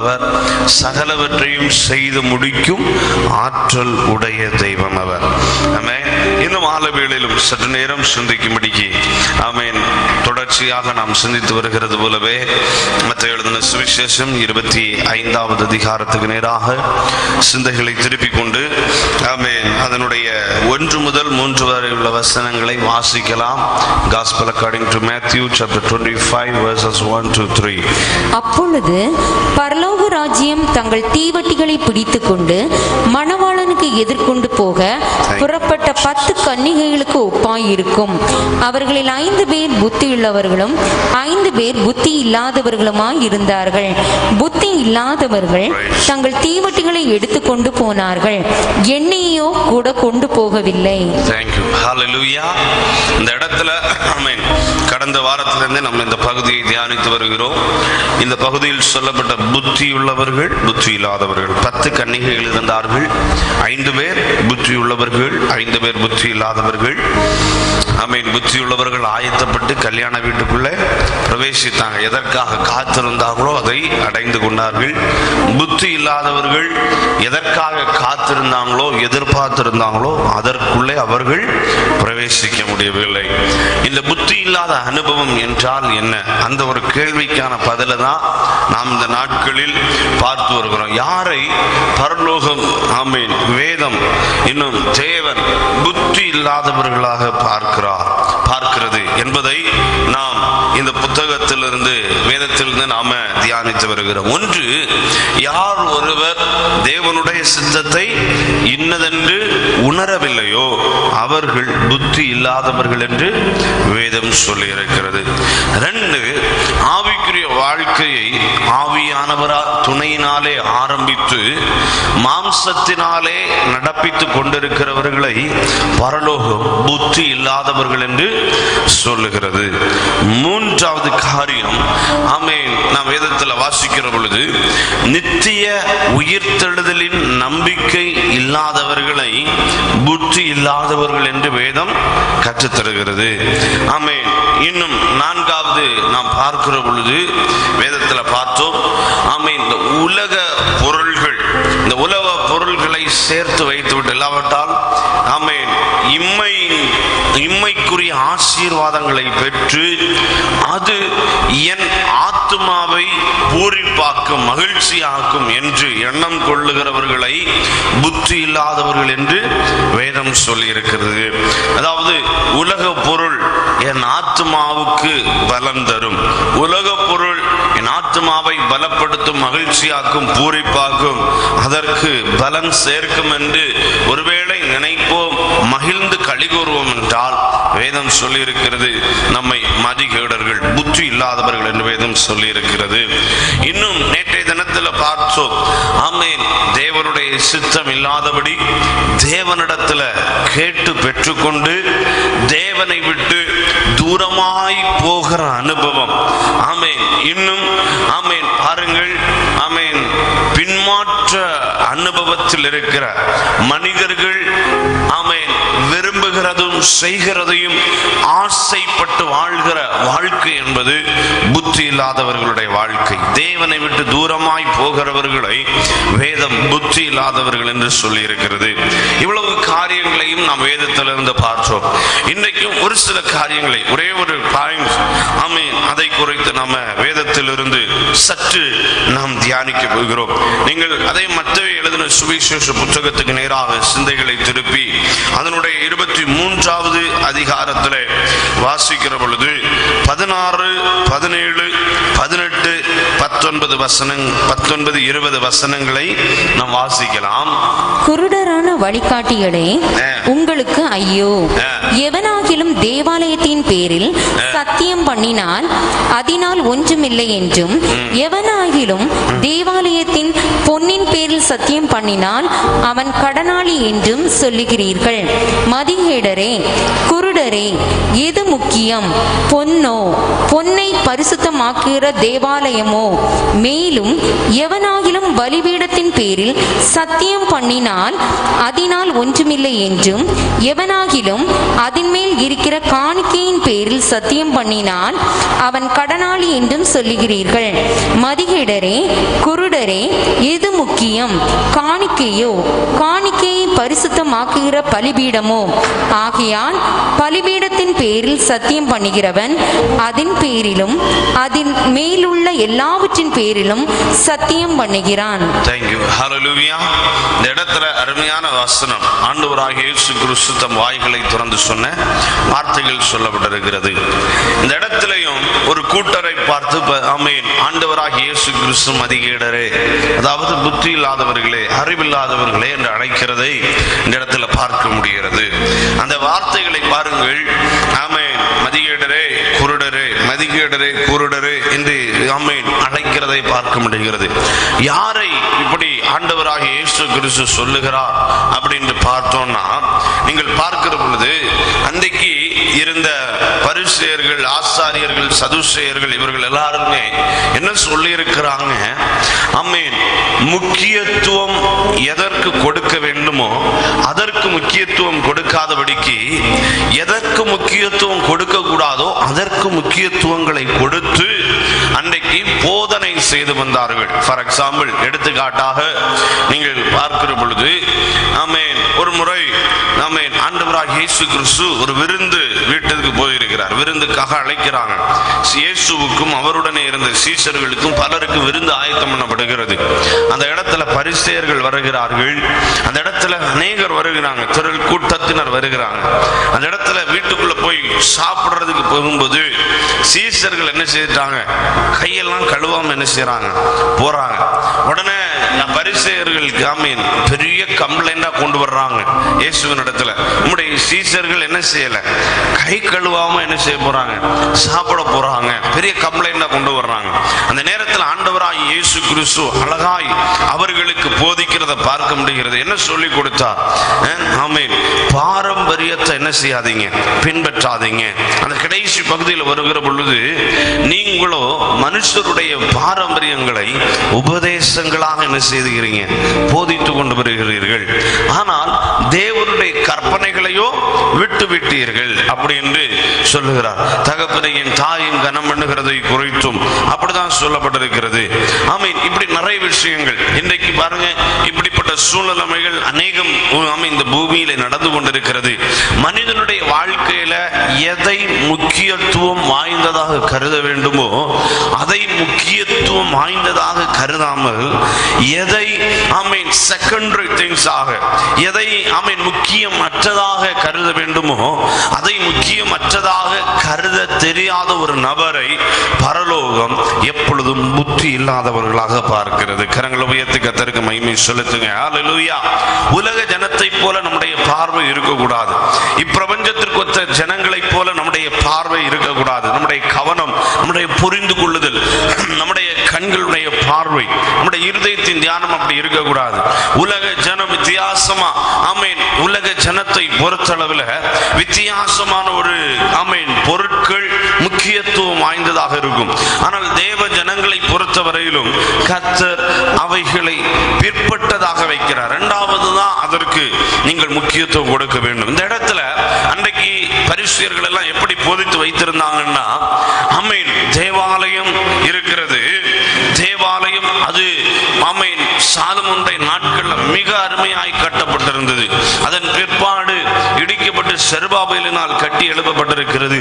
அவர் சகலவற்றையும் செய்து முடிக்கும் ஆற்றல் உடைய தெய்வம் அவர். ஆமென். இந்த மாலை வேளையிலும் சற்று நேரம் சிந்திக்கும்படிக்கு ஆமென் தொடர்ச்சியாக நாம் சிந்தித்து வருகிறது போலவே மத்தேயு எழுதின சுவிசேஷம் 25வது அதிகாரத்துக்கு நேராக சிந்தைகளை திருப்பிக் கொண்டு ஆமென் அதனுடைய 1 முதல் 3 வரை உள்ள வசனங்களை வாசிக்கலாம். Gospel according to Matthew chapter 25 verses 1 to 3. அப்பொழுது பரலோக ராஜ்யம் தங்கள் தீவட்டிகளை பிடித்துக் கொண்டு மணவாளனுக்கு எதிர்கொண்டு போக புறப்பட்ட 10 கன்னிகைகளுக்கு ஒப்பாயிருக்கும். அவர்களில் 5 பேர் புத்தியுள்ளவர்களும் 5 பேர் புத்தி இல்லாதவர்களுமாய் இருந்தார்கள். புத்தி இல்லாதவர்கள் தங்கள் தீவட்டிகளை எடுத்துக்கொண்டு போனார்கள், எண்ணெயோ கூட கொண்டு போகவில்லை. Thank you. Hallelujah. இந்த இடத்துல ஆமென் கடந்த வாரத்திலிருந்து நம்ம இந்த பகுதியை தியானித்து வருகிறோம். இந்த பகுதியில் சொல்லப்பட்ட புத்தியுள்ளவர்கள் புத்தி இல்லாதவர்கள் 10 கன்னிகைகள் இருந்தார்கள். 5 பேர் புத்தியுள்ளவர்கள், 5 பேர் புத்தி இல்லாதவர்கள். ஆமென். புத்தியுள்ளவர்கள் ஆயத்தப்பட்டு கல்யாண வீட்டுக்குள்ளே பிரவேசித்தாங்க. எதற்காக காத்திருந்தார்களோ அதை அடைந்து கொண்டார்கள். புத்தி இல்லாதவர்கள் எதற்காக காத்திருந்தாங்களோ எதிர்பார்த்திருந்தாங்களோ அதற்குள்ளே அவர்கள் பிரவேசிக்க முடியவில்லை. இந்த புத்தி இல்லாத அனுபவம் என்றால் என்ன? அந்த ஒரு கேள்விக்கான பதில தான் நாம் இந்த நாட்களில் பார்த்து வருகிறோம். யாரை பரலோகம் ஆமென் வேதம் இன்னும் தேவன் புத்தி இல்லாதவர்களாக பார்க்கிறது என்பதை நாம் இந்த புத்தகத்திலிருந்து வேதத்திலிருந்து நாம தியானித்து வருகிறோம். ஒன்று, யார் ஒருவர் தேவனுடைய சித்தத்தை இன்னதென்று உணரவில்லையோ அவர்கள் புத்தி இல்லாதவர்கள் என்று வேதம் சொல்லி இருக்கிறது. 2, ஆவிக்குரிய வாழ்க்கையை ஆவியானவரா துணையினாலே ஆரம்பித்து மாம்சத்தினாலே நடப்பித்துக் கொண்டிருக்கிறவர்களை பரலோகம் புத்தி இல்லாதவர்கள் என்று சொல்லுகிறது. 3வது காரியம் ஆமென் நாம் வேதத்தில் வாசிக்கிற பொழுது நித்திய உயிர்த்தெழுதலின் நம்பிக்கை இல்லாதவர்களை புத்தி இல்லாதவர்கள் என்று வேதம் கற்றுத்தருகிறது. ஆமென். இன்னும் 4வது நாம் பார்க்கிற பொழுது வேதத்தில் பார்த்தோம் ஆமென் இந்த உலக பொருள்கள், இந்த உலக பொருள்களை சேர்த்து வைத்துவிட்டு இல்லாவிட்டால் ஆமென் இம்மைக்குரிய ஆசீர்வாதங்களை பெற்று அது என் ஆத்துமாவை பூரிப்பாக்கும் மகிழ்ச்சியாக்கும் என்று எண்ணம் கொள்ளுகிறவர்களை புத்தி இல்லாதவர்கள் என்று வேதம் சொல்லி இருக்கிறது. அதாவது உலக பொருள் என் ஆத்துமாவுக்கு பலம் தரும், உலக பொருள் என் ஆத்துமாவை பலப்படுத்தும், மகிழ்ச்சியாக்கும், பூரிப்பாக்கும், அதற்கு பலன் சேர்க்கும் என்று ஒருவேளை நினைப்போம், மகிழ்ந்து களிகூறுவோம் என்றால் வேதம் சொல்லி இருக்கிறது நம்மை மதிகேடர்கள் புத்தி இல்லாதவர்கள் என்று வேதம் சொல்லி இருக்கிறது. இன்னும் நேற்றைய தினத்தில் பார்த்தோம் ஆமென் தேவனுடைய சித்தம் இல்லாதபடி தேவனிடத்தில் கேட்டு பெற்றுக்கொண்டு தேவனை விட்டு தூரமாய் போகிற அனுபவம். ஆமென். இன்னும் ஆமென் பாருங்கள் ஆமென் பின்மாற்ற அனுபவத்தில் இருக்கிற மனிதர்கள் ஆமென் விரும்புகிறதும் செய்கிறதையும் ஆசைப்பட்டு வாழ்கிற வாழ்க்கை என்பது புத்தி இல்லாதவர்களுடைய வாழ்க்கை. தேவனை விட்டு தூரமாய் போகிறவர்களை வேதம் புத்தி இல்லாதவர்கள் என்று சொல்லி இருக்கிறது. இவ்வளவு காரியங்களையும் நாம் வேதத்திலிருந்து பார்த்தோம். இன்றைக்கும் ஒரு சில காரியங்களை ஒரே ஒரு பாயிண்ட் ஆமென் அதை குறித்து நாம வேதத்திலிருந்து சற்று நாம் தியானிக்க போகிறோம். நீங்கள் அதை மத்தேயு எழுதின சுவிசேஷ புத்தகத்துக்கு நேராக சிந்தைகளை திருப்பி அதனுடைய 23வது அதிகாரத்திலே வாசிக்கிற பொழுது 16, 17, 18, 19, 20 வசனங்களை நாம் வாசிக்கலாம். குருடரான வழிகாட்டிகளே உங்களுக்கு ஐயோ! எவனாகிலும் தேவாலயத்தின் பேரில் சத்தியம் பண்ணினால் அதனால் ஒன்றுமில்லை என்றும், எவனாகிலும் தேவாலயத்தின் பொன்னின் பேரில் சத்தியம் பண்ணினால் அவன் கடனாளி என்றும் சொல்லுகிறீர்கள். மதிகேடரே, குருடரே, எது முக்கியம்? பொன்னோ, பொன்னை பரிசுத்தமாக்குகிற தேவாலயமோ? மேலும் எவனாகிலும் பலிபீடத்தின் பேரில் சத்தியம் பண்ணினால் அதனால் ஒன்றுமில்லை என்றும், எவனாகிலும் அதன் மேல் இருக்கிற காணிக்கையின் பேரில் சத்தியம் பண்ணினால் அவன் கடனாளி என்றும் சொல்லுகிறீர்கள். மதிகேடரே, குருடரே, எது முக்கியம்? காணிக்கையோ, காணிக்கையை பரிசுத்தமாக்குகிற பலிபீடமோ? ஆகையால் பலிபீடத்தின் பேரில் சத்தியம் பண்ணுகிறவன் அதன் பேரிலும் அதன் மேலுள்ள எல்லாவற்றின் பேரிலும் சத்தியம் பண்ணுகிறான். இந்த இடத்துல அருமையான வசனம், ஆண்டவராகிய இயேசு கிறிஸ்து தம் வாய்களை திறந்து சொன்ன வார்த்தைகள் சொல்லப்பட்டிருக்கிறது. இந்த இடத்திலையும் ஒரு கூட்டரை பார்த்து ஆமென், ஆண்டவராகிய இயேசு கிறிஸ்து மதிகேடரே, அதாவது புத்தி இல்லாதவர்களே, அறிவில்லாதவர்களே என்று அழைக்கிறதை இந்த இடத்துல பார்க்க முடிகிறது. அந்த வார்த்தைகளை பாருங்கள். ஆமென், மதிகேடரே, குருடரே, மதிகேடரே, குருடரே என்று ஆமென் அழைக்கிறதை பார்க்க முடிகிறது. யாரை இப்படி ஆண்டவராகிய இயேசு கிறிஸ்து சொல்லுகிறார் அப்படின்னு பார்த்தோம்னா, நீங்கள் பார்க்கிற பொழுது அன்றைக்கு இருந்த பரிசேயர்கள், ஆசாரியர்கள், சதுசேயர்கள் இவர்கள் எல்லாருமே என்ன சொல்லி இருக்கிறாங்க? ஆமென், முக்கியத்துவம் எதற்கு கொடுக்க வேண்டுமோ அதற்கு முக்கியத்துவம் கொடுக்காதபடிக்கு, எதற்கு முக்கியத்துவம் கொடுக்க கூடாதோ அதற்கு முக்கியத்துவங்களை கொடுத்து அன்றைக்கு போதனை செய்து வந்தார்கள். ஃபார் எக்ஸாம்பிள், எடுத்துக்காட்டாக நீங்கள் பார்க்கிற பொழுது ஆமென், ஒரு முறை ஆமென் ஆண்டவராகிய இயேசு கிறிஸ்து ஒரு விருந்து வீட்டுக்கு போயிருக்கிறார். விருந்துக்காக அழைக்கிறாங்க. இயேசுவுக்கும் அவருடனே இருந்த சீஷர்களுக்கும் பலருக்கு விருந்து ஆயத்தம் பண்ணப்படுகிறது. அந்த இடத்துல பரிசேயர்கள் வருகிறார்கள். அந்த இடத்துல அநேகர் வருகிறாங்க, திரள் கூட்டத்தினர் வருகிறாங்க. அந்த இடத்துல வீட்டுக்குள்ள போய் சாப்பிடுறதுக்கு போகும்போது சீஷர்கள் என்ன செய்தாங்க? கையெல்லாம் கழுவாம என்ன செய்யறாங்க? போறாங்க. உடனே பரிசேயர்கள் ஆமென் பெரிய கம்ப்ளைண்டா கொண்டு வர்றாங்க இயேசுவின் இடத்துல. உம்முடைய சீஷர்கள் என்ன செய்யல? கை கழுவாம என்ன செய்ய போறாங்க? சாப்பிட போறாங்க. பெரிய கம்ப்ளைண்டா கொண்டு வர்றாங்க. அந்த நேரத்தில் ஆண்டவராய் இயேசு கிறிஸ்து அழகாய் அவர்களுக்கு போதிக்கிறத பார்க்க முடிகிறது. என்ன சொல்லி கொடுத்தார்? ஆமென், பாரம்பரியத்தை என்ன செய்யாதீங்க, பின்பற்றாதீங்க. அந்த கடைசி பகுதியில் வருகிற பொழுது, நீங்களோ மனுஷருடைய பாரம்பரியங்களை உபதேசங்களாக என்ன செய்கிறீங்க? போதித்து கொண்டு வருகிறீர்கள். ஆனால் தேவனுடைய கற்பனைகளையோ விட்டு விட்டீர்கள் அப்படி என்று சொல்லுகிறார். தகப்பனையும் தாயும் கனம் பண்ணுகிறதை குறித்தும் அப்படிதான் சொல்லப்பட்டிருக்கிறது. ஆமீன். இப்படி நிறைய விஷயங்கள் இன்றைக்கு பாருங்க, இப்படிப்பட்ட சூழ்நிலைகள் அநேகம் இந்த பூமியில நடந்து கொண்டிருக்கிறது. மனிதனுடைய வாழ்க்கையில எதை முக்கியத்துவம் வாய்ந்ததாக கருத வேண்டுமோ அதை முக்கியத்துவம் வாய்ந்ததாக கருதாமல், எதை ஆமீன் செகண்டரி திங்ஸ் ஆக, எதை ஆமீன் முக்கியமற்றதாக கருத வேண்டுமோ அதை முக்கியமற்றதாக கருத தெரியாத ஒரு நபரை பரலோகம் எப்பொழுதும் புத்தி இல்லாதவர்களாக பார்க்கிறது. கரங்களை உயர்த்தி கர்த்தருக்கு மகிமை செலுத்துங்க. ஹல்லேலூயா. உலக ஜனத்தை போல நம்முடைய பார்வை இருக்கக்கூடாது. இப்பிரபஞ்சத்திற்கு ஒத்த ஜனங்களைப் போல நம்முடைய பார்வை இருக்கக்கூடாது. நம்முடைய கவனம், நம்முடைய புரிந்து கொள்ளுதல், நம்முடைய கண்களுடைய பார்வை, நம்முடைய இருதயத்தின் தியானம் அப்படி இருக்கக்கூடாது. உலக ஜனம் வித்தியாசமா ஆமீன், உலக ஜனத்தை பொறுத்தளவில் வித்தியாசமான ஒரு ஆமீன் பொருட்கள் முக்கியத்துவம் வாய்ந்ததாக இருக்கும். ஆனால் தேவ ஜனங்களை பொறுத்தவரையிலும் கர்த்தர் அவைகளை பிற்பட்டதாக வைக்கிறார். இரண்டாவதுதான் அதற்கு நீங்கள் முக்கியத்துவம் கொடுக்க வேண்டும். இந்த இடத்துல அன்றைக்கு பரிசேயர்கள் எல்லாம் எப்படி போதித்து வைத்திருந்தாங்கன்னா, ஆமீன் தேவாலயம் இருக்கிறது. தேவாலயம் அது ஆமீன் சாலமோனுடைய நாட்கள்ல மிக அருமையாய் கட்டப்பட்டிருந்தது. அதன் பிற்பாடு இடிக்கப்பட்டு செருபாபேலினால் கட்டி எழுப்பப்பட்டிருக்கிறது.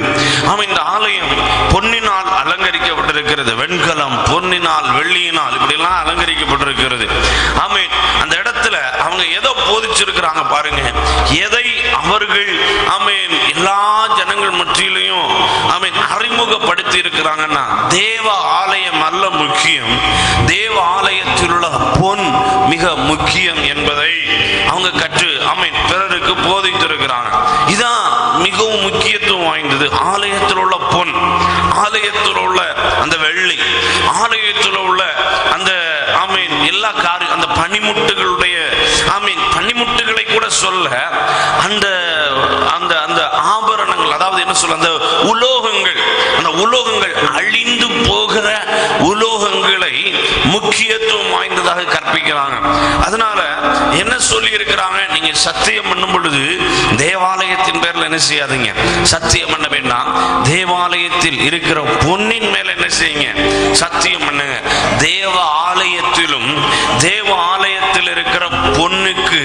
ஆமீன். இந்த ஆலயம் பொன்னினால் அலங்கரிக்கப்பட்டிருக்கிறது. வெண்கலம், பொன்னினால், வெள்ளியினால் இப்படி எல்லாம் அலங்கரிக்கப்பட்டிருக்கிறது. ஆமீன். அந்த இடத்துல அவங்க எதை போதிச்சிருக்கிறாங்க பாருங்க. எதை அவர்கள் ஆமீன் எல்லா ஜனங்கள் மத்தியிலையும் ஆமீன் அறிமுகப்படுத்தி இருக்கிறாங்கன்னா, தேவ ஆலயம் அல்ல முக்கியம், தேவ ஆலயத்தில் உள்ள பொன் மிக முக்கியம் என்பதை அவங்க கற்று ஆமீன் பிறருக்கு போதித்திருக்கிறாங்க. இதான் மிகவும் முக்கியத்துவம் வாய்ந்தது. ஆலயத்தில் உள்ள பொன், ஆலயத்தில் உள்ள அந்த வெள்ளி, ஆலயத்தில் உள்ள அந்த ஆமீன் எல்லா காரியம், அந்த பனிமுட்டுகளுடைய ஆமீன் பனிமுட்டுகளை கூட சொல்ல, அந்த அந்த அந்த ஆபரணங்கள், அதாவது என்ன சொல்ல, அந்த உலோகங்கள், அந்த உலோகங்கள் அழிந்து போகிற உலோகங்களை முக்கியத்துவம் வாய்ந்த அப்படின்றதாக கற்பிக்கிறாங்க. அதனால என்ன சொல்லி இருக்கிறாங்க, நீங்க சத்தியம் பண்ணும் பொழுது தேவாலயத்தின் பேர்ல என்ன செய்யாதீங்க, சத்தியம் பண்ண வேண்டாம். தேவாலயத்தில் இருக்கிற பொன்னின் மேல என்ன செய்யுங்க, சத்தியம் பண்ணுங்க. தேவ ஆலயத்திலும் தேவ ஆலயத்தில் இருக்கிற பொன்னுக்கு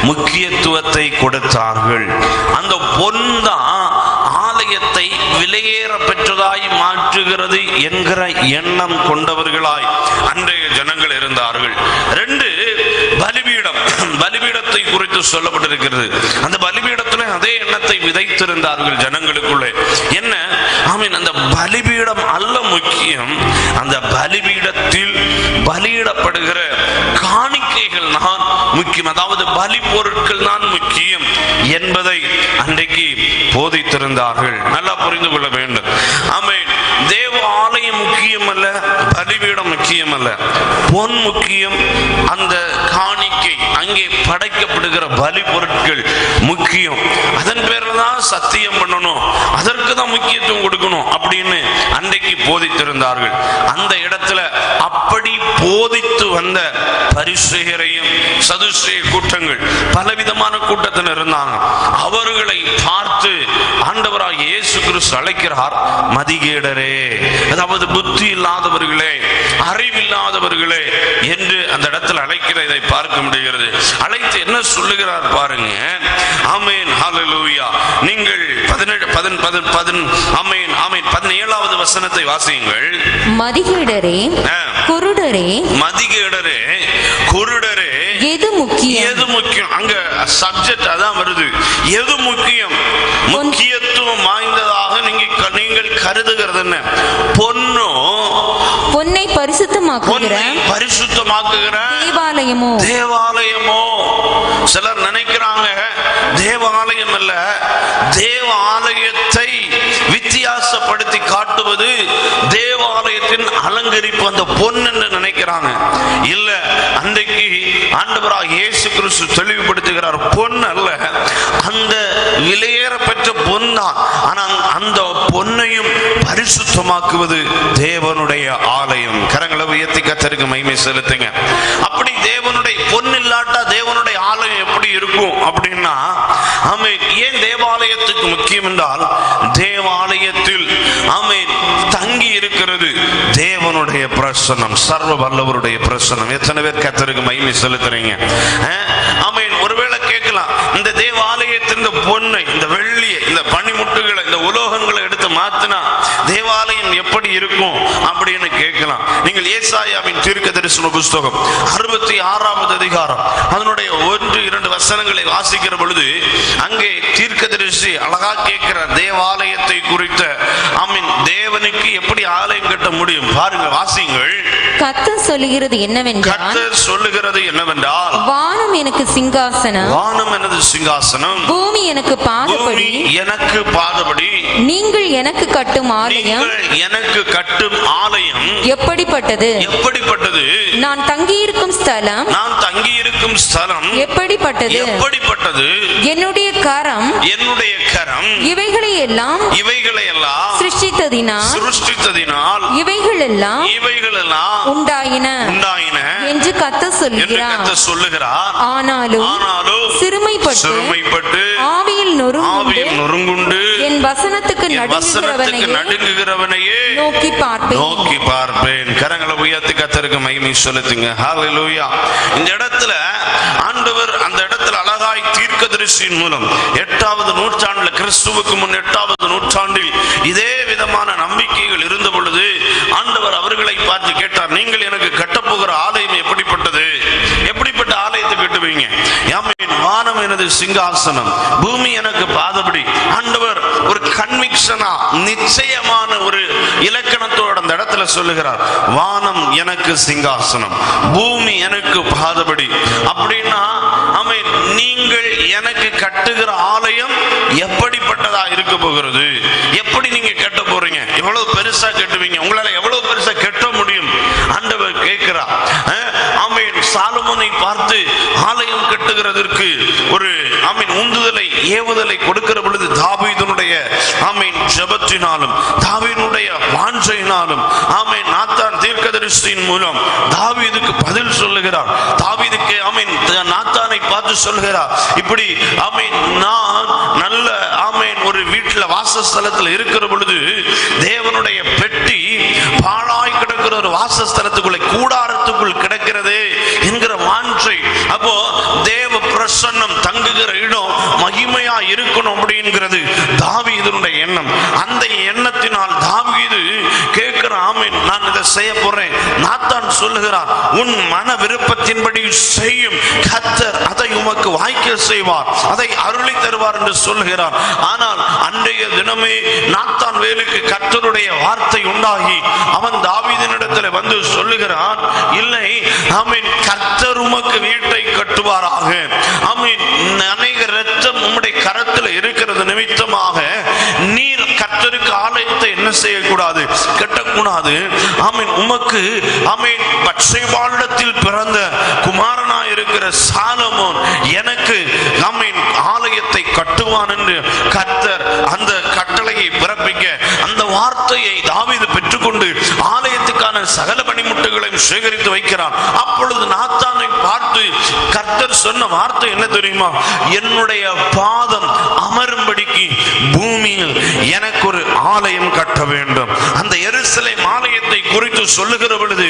முக்கியத்துவத்தை கொடுத்தார்கள். அந்த பொன் தான் ஆலயத்தை விலையேற பெற்றதாய் மாற்றுகிறது என்கிற எண்ணம் கொண்டவர்களாய் அன்றைய ஜனங்கள் இருந்தார்கள். 2 பலிபீடம், பலிபீடத்தை குறித்து சொல்லப்பட்டிருக்கிறது. அந்த பலிபீடத்தில் அதே எண்ணத்தை விதைத்திருந்தார்கள் ஜனங்களுக்குள்ளே. என்ன, ஆமீன், அந்த பலிபீடம் அல்ல முக்கியம், அந்த பலிபீடத்தில் பலியிடப்படுகிற காணிக்கைகள் தான் முக்கியம், அதாவது பலி பொருட்கள் தான் முக்கியம் என்பதை அன்றைக்கு போதித்திருந்தார்கள். நல்லா புரிந்து கொள்ள வேண்டும். ஆமென். தேவ ஆலயம் முக்கியம் அல்ல, பலிபீடம் முக்கியம் அல்ல, பொன் முக்கியம். அந்த காணிக்கை, அங்கே படைக்கப்படுகிற பலி பொருட்கள் முக்கியம். அதன் பேர்ல தான் சத்தியம் பண்ணணும், அதற்கு தான் முக்கியத்துவம் கொடுக்கணும் அப்படின்னு அன்றைக்கு போதித்திருந்தார்கள். அந்த இடத்துல அப்படி போதித்து வந்த பரிசேயரையும் சதுசேய கூட்டங்கள், பலவிதமான கூட்டத்தில் இருந்தாங்க. அவர்களை பார்த்து ஆண்டவராகிய இயேசு கிறிஸ்து அழைக்கிறார், மதிகேடரே, அதாவது புத்தி இல்லாதவர்களே, அறிவில்லாதவர்களே என்று அந்த இடத்தில் அழைக்கிறதை பார்க்க முடிகிறது. அழைத்து என்ன சொல்லுகிறார் பாருங்க. ஆமென், ஹல்லேலூயா. நீங்கள் 17வது வசனத்தை வாசியுங்கள். மதிகேடரே, குருடரே, மதிகேடரே, குருடரே, எது முக்கியம்? எது முக்கியம்? அங்க சப்ஜெக்ட் அதான் வருது. எது முக்கியம்? முக்கியத்துவம் வாய்ந்ததாக நீங்கள் கருதுகிறது என்ன? பொன்னை பரிசுத்தமாக்குகிற தேவாலயமோ? தேவாலயமோ? சிலர் நினைக்கிறாங்க தேவாலயம் அல்ல, தேவாலயத்தை வித்தியாசப்படுத்தி காட்டுவது தேவாலயத்தின் அலங்கரிப்பு, அந்த பொன் என்று நினைக்கிறாங்க. இல்ல, அன்றைக்கு ஆண்டவராகிய இயேசு கிறிஸ்து தெளிவுபடுத்துகிறார், பொன் அல்ல, அந்த விலையேற பெற்ற பொன் தான். ஆனால் அந்த பொன்னையும் பரிசுத்தமாக்குவது தேவனுடைய ஆலயம். கரங்களை உயர்த்தி கர்த்தருக்கு மகிமை செலுத்துங்க. அப்படி தேவனுடைய பொன் இல்லாட்டா தேவனுடைய ஆலயம் எப்படி இருக்கும் அப்படின்னா, ஆமென், ஏன் தேவாலயத்துக்கு முக்கியம் என்றால், தேவாலயத்தில் ஆமென் தங்கி இருக்கிறது தேவனுடைய பிரசன்னம், சர்வ வல்லவருடைய பிரசன்னம். எத்தனை பேர் கர்த்தருக்கு மகிமை செலுத்துறீங்க? ஆமென். ஒருவேளை கேட்கலாம், இந்த தேவாலயத்தின் பொன்னை, இந்த வெள்ளியை, இந்த பனிமுட்டுகளை, இந்த உலோகங்களை எடுத்து மாத்தினா தேவாலயம் எப்படி இருக்கும் அப்படின்னு கேட்கலாம். நீங்கள் ஏசாயாவின் தீர்க்கதரிசன புஸ்தகம் 66வது அதிகாரம் அதனுடைய 1-2 வசனங்களை வாசிக்கிற பொழுது அங்கே தீர்க்கதரிசி அழகா கேட்கிற தேவாலயத்தை குறித்த, ஆமீன், தேவனுக்கு எப்படி ஆலயம் கட்ட முடியும் பாருங்க, வாசிங்கள். கர்த்தர் சொல்லுகிறது என்னவென்றால், வானம் எனக்கு சிங்காசனம், வானம் எனது சிங்காசனம், பூமி எனக்கு பாதபடி, எனக்கு பாதபடி, நீங்கள் எனக்கு கட்டும் ஆலயம், எனக்கு கட்டும் ஆலயம் எப்படிப்பட்டது? எப்படிப்பட்டது? நான் தங்கியிருக்கும் ஸ்தலம், நான் தங்கியிருக்கும் ஸ்தலம் எப்படிப்பட்டது? எப்படிப்பட்டது? என்னுடைய கரம், என்னுடைய கரம் இவைகளை எல்லாம் சிருஷ்டித்ததினால் இவைகள் எல்லாம் உண்டாயின என்று கர்த்தர் சொல்லுகிறார். ஆனாலும் சிறுமைப்பட்டு ஆவியில் நொறுங்குண்டு என் வசனத்துக்கு நடுங்குகிறவனையே நோக்கி பார்ப்பேன். கரங்களை உயர்த்தி கர்த்தருக்கு மகிமை செலுத்துங்க. ஹல்லேலூயா. இந்த இடத்துல ஆண்டவர் அந்த இடத்துல அழகாய் தீர்க்கதரிசியின் மூலம் 8வது நூற்றாண்டில், கிறிஸ்துவுக்கு முன் 8வது நூற்றாண்டில் இதே விதமான நம்பிக்கைகள் இருந்த பொழுது ஆண்டவர் அவர்களை பார்த்து கேட்டார், நீங்கள் எனக்கு கட்டப்போகிற ஆலயம் எப்படிப்பட்டது? எப்படிப்பட்ட ஆலயத்தை கட்டுவீங்க? வானம் எனது சிங்காசனம், பூமி எனக்கு பாதபடி. ஆண்டவர் ஒரு கன்விக்ஷனா, நிச்சயமான ஒரு இலக்கணத்தோட அந்த இடத்துல சொல்லுகிறார், வானம் எனக்கு சிங்காசனம், பூமி எனக்கு பாதபடி. அப்படின்னா ஆமென், நீங்கள் எனக்கு கட்டுகிற ஆலயம் எப்படிப்பட்டதா இருக்க போகிறது? எப்படி நீங்க கட்ட போறீங்க? எவ்வளவு பெருசா கட்டுவீங்க? உங்களால எவ்வளவு பெருசா கட்ட முடியும்? ஆண்டவர் கேட்கிறார். ஆமென். ஆமென் சாலமோனை பார்த்து ஆலயம் கட்டுகிறதற்கு ஒரு உந்துதலை ஏவுதலை கொடுக்கிற பொழுது தாவீதுனுடைய ஜெபத்தினாலும் தாவீதுனுடைய வாஞ்சையினாலும் நாத்தான் தீர்க்கதரிசியின் மூலம் தாவீதுக்கு பதில் சொல்லுகிறார். தாவீதுக்கு நாத்தானை பார்த்து சொல்லுகிறார், இப்படி நான் நல்ல ஒரு வீட்டுல வாசஸ்தலத்தில் இருக்கிற பொழுது தேவனுடைய பெட்டி பாழாய் கிடக்கிற ஒரு வாசஸ்தலத்துக்குள்ளே கூடாரத்துக்குள் கிடக்கிறது என்கிற வாஞ்சை. அப்போ தேவ பிரசன்னம் தங்குகிற இடம் மகிமையா இருக்கணும் அப்படிங்கிறது தாவீதுனுடைய எண்ணம். அந்த எண்ணத்தினால் தாவீது கேட்கிற நான் இதை செய்ய போறேன். நாத்தான் சொல்லுகிறார், உன் மன விருப்பத்தின்படி செய்யும் கர்த்தர் அதை உமக்கு வாய்க்க செய்வார், அதை அருளி தருவார் என்று சொல்லுகிறார். ஆனால் அன்றைய தினமே நாத்தான் வேலுக்கு கர்த்தருடைய வார்த்தை உண்டாகி அவன் தாவீதினிடத்தில் வந்து சொல்லுகிறான், இல்லை கர்த்தர் உமக்கு வீட்டை கட்டுவாராக, அநேக ரத்தம் உம்முடைய கரத்தில் இருக்கிறது நிமித்தமாக நீர் கர்த்தருக்கு ஆலயத்தை என்ன செய்யக்கூடாது, கட்டக்கூடாது. உமக்கு பத்சேபாளிடத்தில் பிறந்த குமாரனா இருக்கிற சாலமோன் எனக்கு ஆலயத்தை கட்டுவான் என்று கர்த்தர் அந்த கட்டளையை பிறப்பிக்க அந்த வார்த்தையை தாவீது பெற்றுக்கொண்டு ஆலயத்துக்கான சகல பணிமுட்டுகளையும் சேகரித்து வைக்கிறான். அப்பொழுது நாத்தானை பார்த்து கர்த்தர் சொன்ன வார்த்தை என்ன தெரியுமா, என்னுடைய பாதம் அமரும்படிக்கு பூமியில் எனக்கு ஒரு ஆலயம் கட்ட வேண்டும். அந்த எருசலேம் ஆலயத்தை குறித்து சொல்லுகிற பொழுது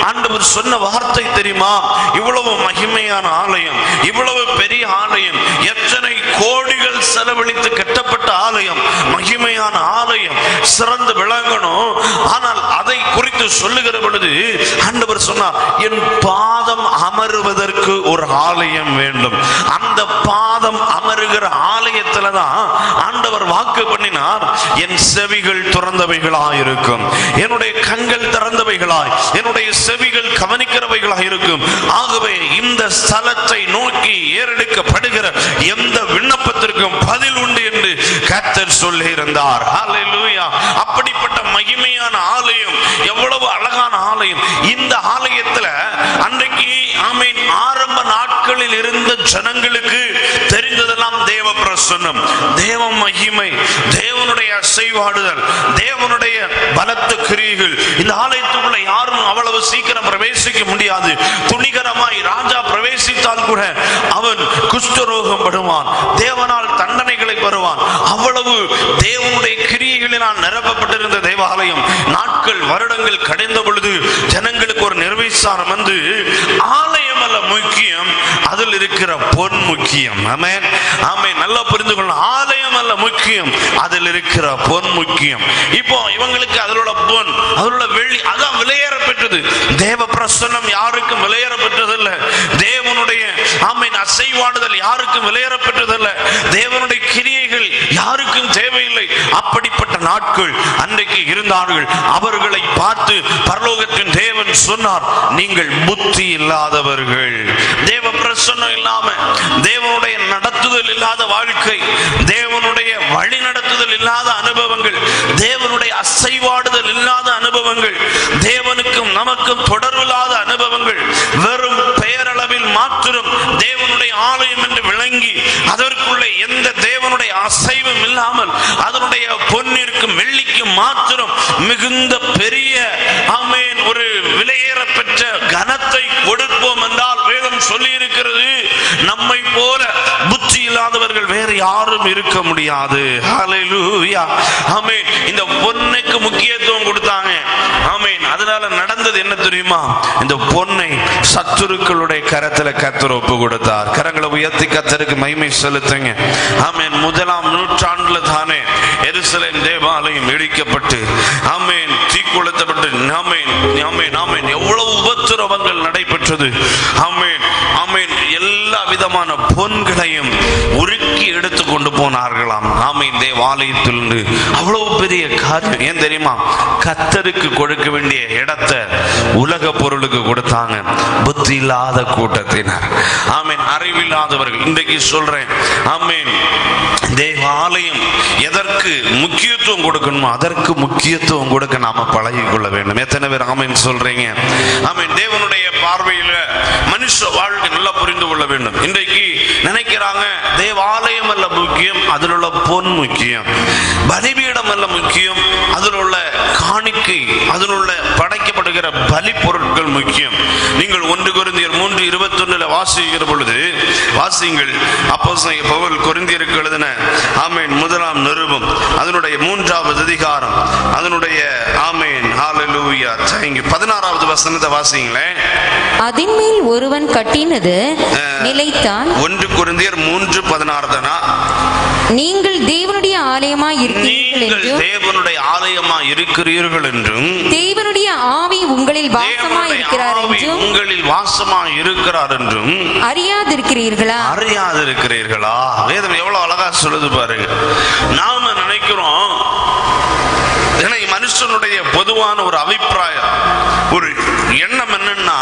ஆண்டவர் சொன்ன வார்த்தை தெரியுமா, இவ்வளவு மகிமையான ஆலயம், இவ்வளவு பெரிய ஆலயம், எத்தனை கோடிகள் செலவழித்து கட்டப்பட்ட ஆலயம், மகிமையான ஆலயம், சிறந்து விளங்கணும். ஆனால் அதை குறித்து சொல்லுகிற பொழுது ஆண்டவர் சொன்னார், என் பாதம் அமருவதற்கு ஒரு ஆலயம் வேண்டும். அந்த பாதம் அமருகிற ஆலயத்துல தான் ஆண்டவர் வாக்கு பண்ணினார், என் செவிகள் திறந்தவைகளாய் இருக்கும், என்னுடைய கண்கள் திறந்தவைகளாய், என்னுடைய செவிகள் கவனிக்கிறவைகளாய் இருக்கும். ஆகவே இந்த ஸ்தலத்தை நோக்கி ஏறெடுக்கப்படுகிற எந்த விண்ணப்பத்திற்கும் பதில் உண்டு என்று கர்த்தர் சொல்லி இருந்தார். ஹல்லேலூயா! அப்படிப்பட்ட மகிமையான ஆலயம், எவ்வளவு அழகான ஆலயம். இந்த ஆலயத்துல அன்றைக்கு ஆரம்ப நாட்களில் இருந்த ஜனங்களுக்கு தெரிந்ததெல்லாம் தேவ பிரசன்னம், தேவ மகிமை, தேவனுடைய அசைவாடுதல், தேவனுடைய பலத்த கிரியைகள். இந்த ஆலயத்துக்குள்ள யாரும் அவ்வளவு சீக்கிரம் பிரவேசிக்க முடியாது. துணிகரமாய் ராஜா பிரவேசித்தால் கூட அவன் குஷ்டரோகம் படுவான், தேவனால் தண்டனைகளை பெறுவான். அவ்வளவு தேவனுடைய கிரியைகளினால் நிரப்பப்பட்டிருந்த தேவாலயம் நாட்கள் வருடங்கள் கடைந்த பொழுது ஜனங்களுக்கு ஒரு நிர்விசாரம் வந்து, ஆலயம் அல்ல முக்கியம், அதில் இருக்கிற பொன் முக்கியம். ஆமென், ஆமென். நல்லா புரிந்து கொள்ளணும். ஆலயம் அல்ல முக்கியம், அதில் இருக்கிற பொன் முக்கியம். இப்போ இவங்களுக்கு அதில் பொன், அதில் வெள்ளி, அதான் விலையேற பெற்றது. தேவ பிரசன்னம் யாருக்கும் விலையேற பெற்றதல்ல. தேவனுடைய அசைவாடுதல் யாருக்கும் விலையேற பெற்றதல்ல. தேவனுடைய கிரியைகள் யாருக்கும் தேவையில்லை. அப்படிப்பட்ட நாட்கள் அன்றைக்கு இருந்தார்கள். அவர்களை பார்த்து பரலோகத்தின் தேவன் சொன்னார், நீங்கள் புத்தி இல்லாதவர்கள், தேவ பிரசன்னம் இல்லாம, தேவனுடைய நடத்துதல் இல்லாத வாழ்க்கை, தேவனுடைய வழி நடத்துதல் இல்லாத அனுபவங்கள், தேவனுடைய அசைவாடுதல் இல்லாத அனுபவங்கள், தேவனுக்கும் நமக்கும் தொடர்பில்லாத அனுபவங்கள், வெறும் பெயரளவில் மாத்திரம் தேவனுடைய ஆலயம் என்று விளங்கி அதற்குள்ளே எந்த தேவனுடைய அசைவும் இல்லாமல் அதனுடைய பொன்னிற்கும் வெள்ளிக்கும் மாத்திரம் மிகுந்த பெரிய ஒரு விலையேற பெற்ற கனத்தை கொடுப்போம் என்றால் வேதம் சொல்லி இருக்கிறது, நம்மை போல புத்தி இல்லாதவர்கள் வேறு யாரும் இருக்க முடியாது. ஹல்லேலூயா! ஆமென். இந்த பொன்னுக்கு முக்கியத்துவம் கொடுத்தாங்க. ஆமென். அதனால நடந்தது என்ன தெரியுமா, இந்த பொன்னை சத்துருக்களுடைய கரத்துல கர்த்தர் ஒப்பு கொடுத்தார். கரங்களை உயர்த்தி கர்த்தருக்கு மகிமை செலுத்துங்க. ஆமென். முதலாம் நூற்றாண்டுல தானே எருசலேம் தேவாலயம் இடிக்கப்பட்டு, ஆமென், தீக்குளித்தப்பட்டு, ஆமென், ஆமென், ஆமென், எவ்வளவு உபத்திரவங்கள் நடைபெற்றது. ஆமென், ஆமென். எல்லா விதமான பொன்களையும் உருக்கி எடுத்து கொண்டு போனார்களாம். ஆமென். தேவாலயத்திலிருந்து அவ்வளவு பெரிய காரியம். ஏன் தெரியுமா? கர்த்தருக்கு கொடுக்க வேண்டிய இடத்தை உலக பொருளுக்கு கொடுத்தாங்க. புத்தி இல்லாத கூட்டத்தினர், ஆமென், அறிவில்லாதவர்கள். இன்றைக்கு சொல்றேன், ஆமென், தேவாலயம் எதற்கு முக்கியத்துவம் கொடுக்கணுமோ அதற்கு முக்கியத்துவம் கொடுக்க நாம பழகி கொள்ள வேண்டும். எத்தனை பேர் ஆமென் சொல்றீங்க? ஆமென். தேவனுடைய பார்வையில மனுஷ வாழ்க்கை நல்லா புரிந்து கொள்ள வேண்டும். இன்றைக்கு நினைக்கிறாங்க தேவாலயம் அல்ல முக்கியம், அதில் உள்ள பொன் முக்கியம். பலிபீடம் அல்ல முக்கியம், அதில் உள்ள காணிக்கை, அதில் உள்ள படைக்கப்படுகிற பலி பொருட்கள் முக்கியம். நீங்கள் 1 கொரிந்தியர் 3:21 வாசிக்கிற பொழுது, வாசிங்கள், அப்போஸ்தலன் பவுல் கொரிந்தியருக்கு எழுதின, ஆமென், 1ஆம் நிருபம் அதனுடைய 3வது அதிகாரம் அதனுடைய, ஆமென், ஹalleluya, தேங்க் யூ, 16வது வசனத்தை வாசிங்களேன். அதின்மேல் ஒருவன் கட்டினது நிலைத்தான். 1 கொரிந்தியர் 3:16. நீங்கள் தேவனுடைய ஆலயமாய் இருக்கிறீர்கள் என்றும், தேவனுடைய ஆலயமாய் இருக்கிறீர்கள் என்றும், தேவனுடைய ஆவி உங்களில் வாசமாய் இருக்கிறார் என்றும், உங்களில் வாசமாய் இருக்கிறார் என்றும் அறியாதிருக்கிறீர்களா? அறியாதிருக்கிறீர்களா? வேதம் எவ்வளவு அழகா சொல்லுது பாருங்க. நாம நினைக்கிறோம், ஏன்னா மனுஷனுடைய பொதுவான ஒரு அபிப்பிராயம், ஒரு எண்ணம் என்னன்னா,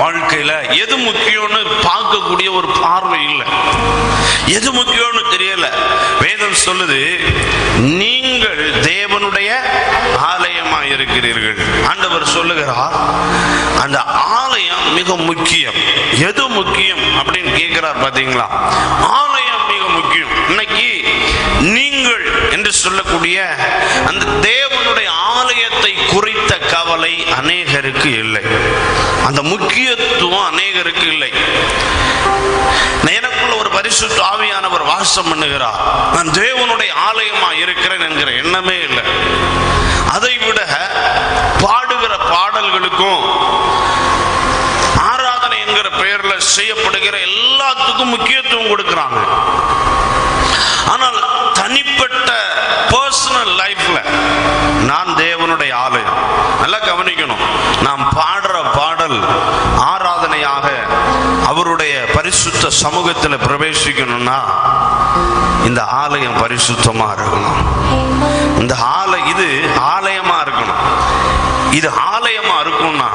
வாழ்க்கையில எது முக்கியம்னு பார்க்கக்கூடிய ஒரு பார்வை இல்லை. எது முக்கியம்னு தெரியல. வேதம் சொல்லுது, நீங்கள் தேவனுடைய ஆலயமா இருக்கிறீர்கள். ஆண்டவர் சொல்லுகிறார், அந்த ஆலயம் மிக முக்கியம். எது முக்கியம் அப்படின்னு கேட்கிறார் பாத்தீங்களா? ஆலயம் மிக முக்கியம். இன்னைக்கு நீங்கள் என்று சொல்லக்கூடிய அந்த தேவனுடைய ஆலயத்தை குறித்த கவலை அநேகருக்கு இல்லை. அந்த முக்கியத்துவம் அநேகருக்கு இல்லை. எனக்குள்ள ஒரு பரிசுத்த ஆவியானவர் வாசம் பண்ணுகிறார், நான் தேவனுடைய ஆலயமா இருக்கிறேன் என்கிற எண்ணமே இல்லை. அதை விட பாடுகிற பாடல்களுக்கும் ஆராதனை என்கிற பெயர்ல செய்யப்படுகிற எல்லாத்துக்கும் முக்கியத்துவம் கொடுக்கிறாங்க. ஆனால் தனிப்பட்ட பர்சனல் லைஃப்ல நான் தேவனுடைய ஆலயம். நல்லா கவனிக்கணும், நாம் பாடுற பாடல் ஆராதனையாக அவருடைய பரிசுத்த சமூகத்தில் பிரவேசிக்கணும்னா இந்த ஆலயம் பரிசுத்தமா இருக்கணும். இந்த இது ஆலயமா இருக்கணும். இது ஆலயமா இருக்கும்னா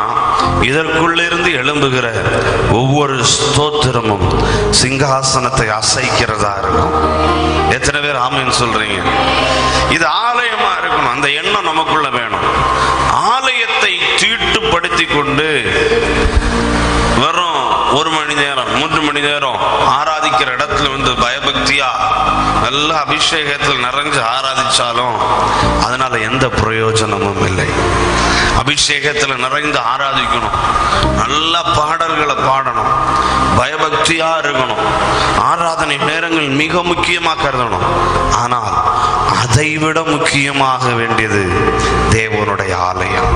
இதற்குள்ளிருந்து எழும்புகிற ஒவ்வொரு ஸ்தோத்திரமும் சிங்காசனத்தை அசைக்கிறதா இருக்கும். எத்தனை பேர் ஆமென் சொல்றீங்க? இது ஆலயமா இருக்கணும். அந்த எண்ணம் நமக்குள்ள வேணும். ஆலயத்தை தீட்டுப்படுத்தி கொண்டு வெறும் 1 மணி நேரம் 3 மணி நேரம் ஆராதிக்கிற இடத்துல வந்து பயபக்தியா நல்ல அபிஷேகத்தில் நிறைஞ்சு ஆராதிச்சாலும் அதனால எந்த பிரயோஜனமும் இல்லை. அபிஷேகத்தில் நிறைந்து ஆராதிக்கணும், நல்ல பாடல்களை பாடணும், பயபக்தியா இருக்கணும், ஆராதனை நேரங்கள் மிக முக்கியமாக கருதணும். ஆனால் அதைவிட முக்கியமாக வேண்டியது தேவனுடைய ஆலயம்.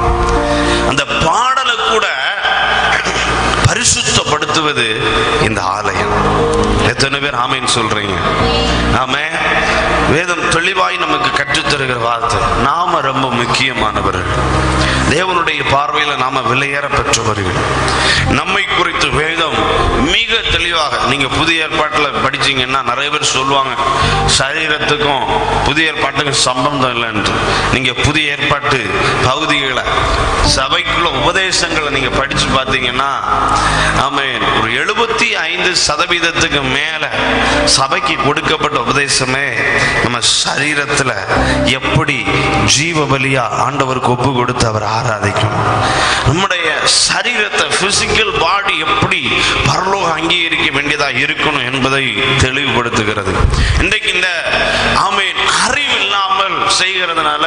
அந்த பாடலை கூட பரிசுத்தப்படுத்துவது இந்த ஆலயம். எத்தனை பேர் ஆமென் சொல்றீங்க? ஆமே. வேதம் தெளிவாய் நமக்கு கற்றுத்தருகிற வார்த்தை, நாம ரொம்ப முக்கியமானவர்கள். தேவனுடைய பார்வையில நாம விலையேற பெற்றவர்கள். நம்மை குறித்து வேதம் மிக தெளிவாக, நீங்க புதிய ஏற்பாட்டில் படிச்சீங்கன்னா நிறைய பேர் சொல்லுவாங்க சரீரத்துக்கும் புதிய ஏற்பாட்டுக்கும் சம்பந்தம் இல்லைன்னு. நீங்க புதிய ஏற்பாட்டு பகுதிகளை, சபைக்குள்ள உபதேசங்களை நீங்க படிச்சு பார்த்தீங்கன்னா, ஆமென், ஒரு 75% மேல சபைக்கு கொடுக்கப்பட்ட உபதேசமே நம்ம சரீரத்துல எப்படி ஜீவ பலியா ஆண்டவருக்கு ஒப்பு கொடுத்து அவர் ஆராதிக்கணும், நம்முடைய சரீரத்தை பிசிக்கல் பாடி எப்படி பரலோக அங்கீகரிக்க வேண்டியதா இருக்கணும் என்பதை தெளிவுபடுத்துகிறது. இன்றைக்கு இந்த ஆமென் அறிவு இல்லாமல் செய்கிறதுனால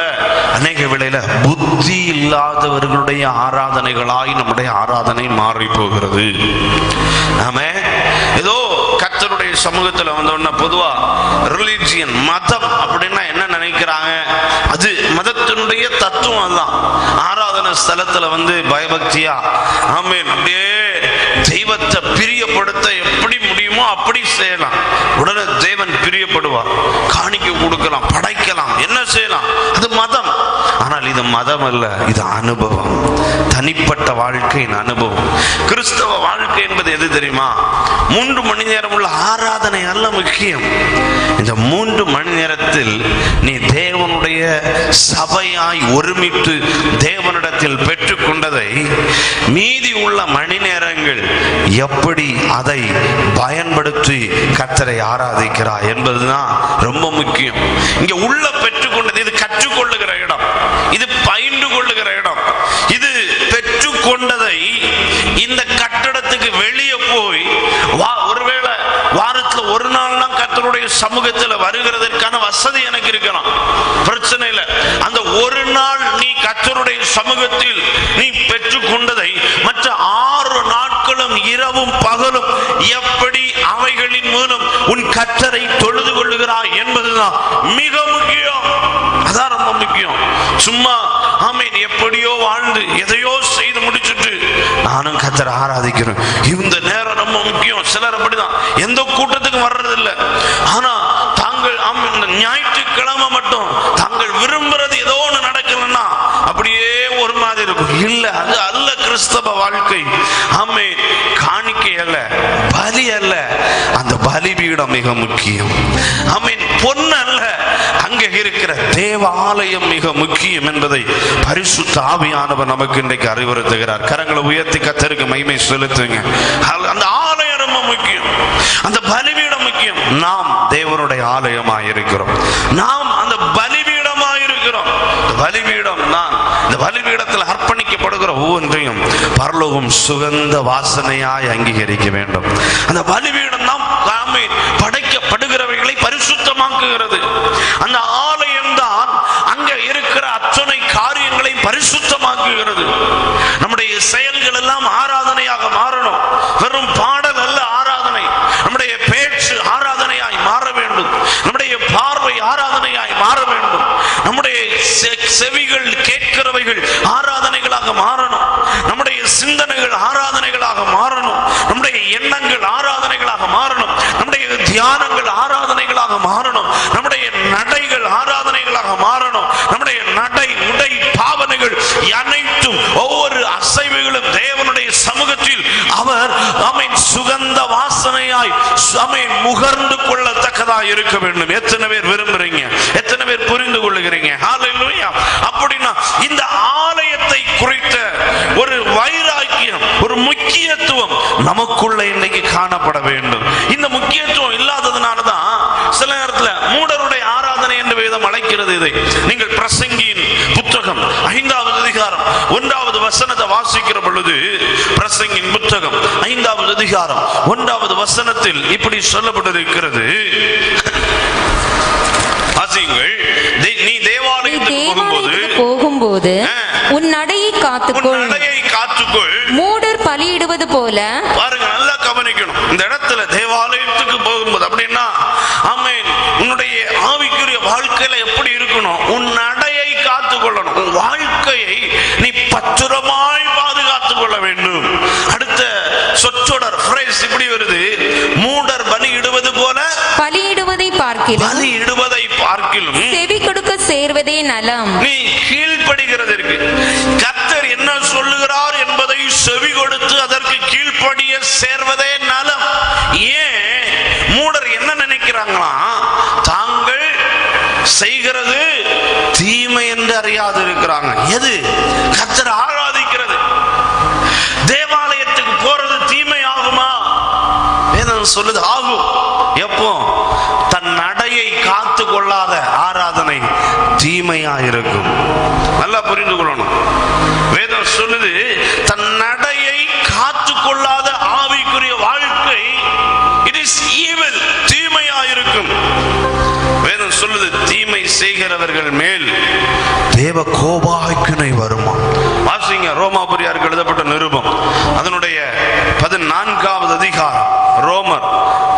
அநேக வேளையில புத்தி இல்லாதவர்களுடைய ஆராதனைகளாய் நம்முடைய ஆராதனை மாறி போகிறது. ஆமே. ஏதோ கர்த்தருடைய சமூகத்தில் வந்தோன்னா பொதுவா ரிலிஜியன், மதம் அப்படின்னா என்ன நினைக்கிறாங்க? அது மதத்தினுடைய தத்துவம். அதுதான் ஆராதனை ஸ்தலத்துல வந்து பயபக்தியா, ஆமென், அப்படியே தெய்வத்தை பிரியப்படுத்த எப்படி முடியுமோ அப்படி செய்யலாம். உடனே தேவன் பிரியப்படுவார். காணிக்கை கொடுக்கலாம், படைக்கலாம், என்ன செய்யலாம். அது மதம். ஆனால் இது மதம் அல்ல, இது அனுபவம், தனிப்பட்ட வாழ்க்கையின் அனுபவம். கிறிஸ்தவ வாழ்க்கை என்பது எது தெரியுமா? 3 மணி நேரம் உள்ள ஆராதனை அல்ல முக்கியம். இந்த 3 மணி நேரத்தில் நீ தேவனுடைய சபையாய் ஒருமித்து தேவனிடத்தில் பெற்றுக்கொண்டதை மீதி உள்ள மணி நேரங்கள் எப்படி அதை பயன்படுத்தி கர்த்தரை ஆராதிக்கிறாய் என்பதுதான் ரொம்ப முக்கியம். இங்க உள்ள பெற்றுக்கொண்டது, இது கற்றுக்கொள்ளுகிற இடம், இது பயின்று கொள்ளுகிற இடம். இது பெற்றுக்கொண்டதை இந்த கட்டடத்துக்கு வெளியே போய் ஒருவேளை வாரத்துல ஒரு நாள் தான் கர்த்தருடைய சமூகத்தில் வருகிறதற்கான வசதி எனக்கு இருக்கலாம், பிரச்சனை இல்லை. அந்த ஒரு நாள் நீ கர்த்தருடைய சமூகத்தில் நீ பெற்றுக்கொண்டதை மற்ற 6 நாட்களும் இரவும் பகலும் எப்படி அவைகளின் மூலம் உன் கர்த்தரை தொழுது கொள்ளுகிறாய் என்பதுதான் மிக முக்கியம். அதான் ரொம்ப முக்கியம். சும்மா ஆமென் எப்படியோ வாழ்ந்து எதையோ செய்து முடிச்சுட்டு நானும் கர்த்தரை ஆராதிக்கிறேன், இந்த நேரம் ரொம்ப முக்கியம். சிலர் அப்படிதான், எந்த கூட்டத்துக்கும் வர்றது இல்லை. ஆனா தாங்கள் ஞாயிற்றுக்கிழமை மட்டும் தாங்கள் விரும்புறது ஏதோ ஒன்று நடக்கலன்னா அப்படியே ஒரு மாதிரி இருக்கும். இல்ல, அது அல்ல கிறிஸ்தவ வாழ்க்கை. ஆமென். காணிக்கை அல்ல, பலி அல்ல, அந்த பலிபீடம் மிக முக்கியம். ஆமென். பொன் அல்ல, அங்கே இருக்கிற தேவ ஆலயம் மிக முக்கியம் என்பதை பரிசுத்த ஆவியானவர் நமக்கு இன்றைக்கு அறிவுறுத்துகிறார். கரங்களை உயர்த்தி கர்த்தருக்கு மகிமை செலுத்துங்க. அந்த ஆலயம் ரொம்ப முக்கியம், அந்த பலிபீடம் முக்கியம். நாம் தேவனுடைய ஆலயமாய் இருக்கிறோம், நாம் அந்த பலிபீடமாய் இருக்கிறோம். பலிபீடம் தான். இந்த பலிபீடத்தில் அர்ப்பணிக்கப்படுகிற ஒவ்வொன்றையும் பரலோகம் சுகந்த வாசனையாய் அங்கீகரிக்க வேண்டும். அந்த பலிபீடம் தான் படைக்கப்படுகிறவைகளை பரிசுத்தமாக்குகிறது. அந்த ஆலயம் தான் அங்க இருக்கிற அத்தனை காரியங்களை பரிசுத்தமாக்குகிறது. நம்முடைய செயல்கள் எல்லாம் ஆராதனையாக மாறணும். வெறும் பாடல் அல்ல ஆராதனை. நம்முடைய பேச்சு ஆராதனையாய் மாற வேண்டும். நம்முடைய பார்வை ஆராதனையாய் மாற வேண்டும். நம்முடைய செவிகள் கேட்கிறவைகள் ஆராதனைகளாக மாறணும். நம்முடைய சிந்தனைகள் ஆராதனைகளாக மாறணும். நம்முடைய எண்ணங்கள் ஆராதனைகளாக மாறணும். நம்முடைய தியானங்கள் ஆராதனைகளாக மாறணும். நம்முடைய நடைகள் ஆராதனைகளாக மாறணும். நம்முடைய நடை உடை பாவனைகள் அனைத்தும் ஒவ்வொரு அசைவுகளும் தேவனுடைய சமூகத்தில் அவர் ஆமென் சுகந்த வாசனையாய் ஆமென் முகர்ந்து கொள்ளத்தக்கதாய் இருக்க வேண்டும். எத்தனை பேர் விரும்புறீங்க? எத்தனை பேர் புரிந்து கொள்ளுகிறீங்க? ஹல்லேலூயா. அப்படின்னா இந்த ஆலயத்தை குறித்த ஒரு வைராக்கியம், ஒரு முக்கியத்துவம் நமக்குள்ள இன்னைக்கு காணப்பட வேண்டும். இந்த முக்கியத்துவம் இல்லாததுனாலதான் சில நேரத்தில் மூடருடைய ஆராதனை என்று வேதம் அழைக்கிறது. இதை நீங்கள் பிரசங்கியின் புத்தகம் 5வது அதிகாரம் 1வது வசனத்தை வாசிக்கிற பொழுது, பிரசங்கின் புத்தகம் 5வது அதிகாரம் 1வது வசனத்தில் இப்படி சொல்லப்பட்டிருக்கிறது. நீ தேவாலயத்துக்கு போகும்போது உன் நடையை காத்துக்கொள். மூடர் பலியிடுவது போல. பாருங்க, நல்லா கவனிக்கணும். இந்த இடத்துல தேவாலயத்துக்கு போகும்போது அப்படின்னா ஆமென் உன்னுடைய ஆவிக்குரிய வாழ்க்கையில எப்படி இருக்கணும்? உன் நடையை காத்துக்கொள்ளணும். உன் வாழ்க்கையை நீ பத்திரமாய் பாதுகாத்துக் கொள்ள வேண்டும். அடுத்த சொற்றொடர் phrase இப்படி வருது, மூடர் பலியிடுவது போல. பலியிடுவதை பார்க்கிலும் செவி கொடுக்க சேர்வதே நலம். நீ கீழ்ப்படுகிறதற்கு கர்த்தர் என்ன சொல்லுகிறார் என்பதை செவி கொடுத்து அதற்கு கீழ்ப்படிய சேர்வதே நலம். ஏன்? மூடர் என்ன நினைக்கிறாங்களா? தாங்கள் செய்கிறது தீமை என்று அறியாது இருக்கிறாங்க. எது? கர்த்தர் ஆராதிக்கிறது. தேவாலயத்துக்கு போறது தீமை ஆகுமா? வேதம் சொல்லுது ஆகும். எப்போ? தன் நடையை காத்து கொள்ளாத ஆராதனை தீமையா இருக்கும். நல்லா புரிந்து கொள்ளணும். வேதம் சொல்லுது தன் நடையை காத்து கொள்ளாத ஆவிக்குரிய வாழ்க்கை it is evil, தீமையா இருக்கும். வேதம் சொல்லுது தீமை செய்கிறவர்கள் மேல் தேவ கோபாக்கினை வருமா. வாசிங்க ரோமாபுரியாருக்கு எழுதப்பட்ட நிருபம் அதனுடைய 14வது அதிகாரம். ரோமர்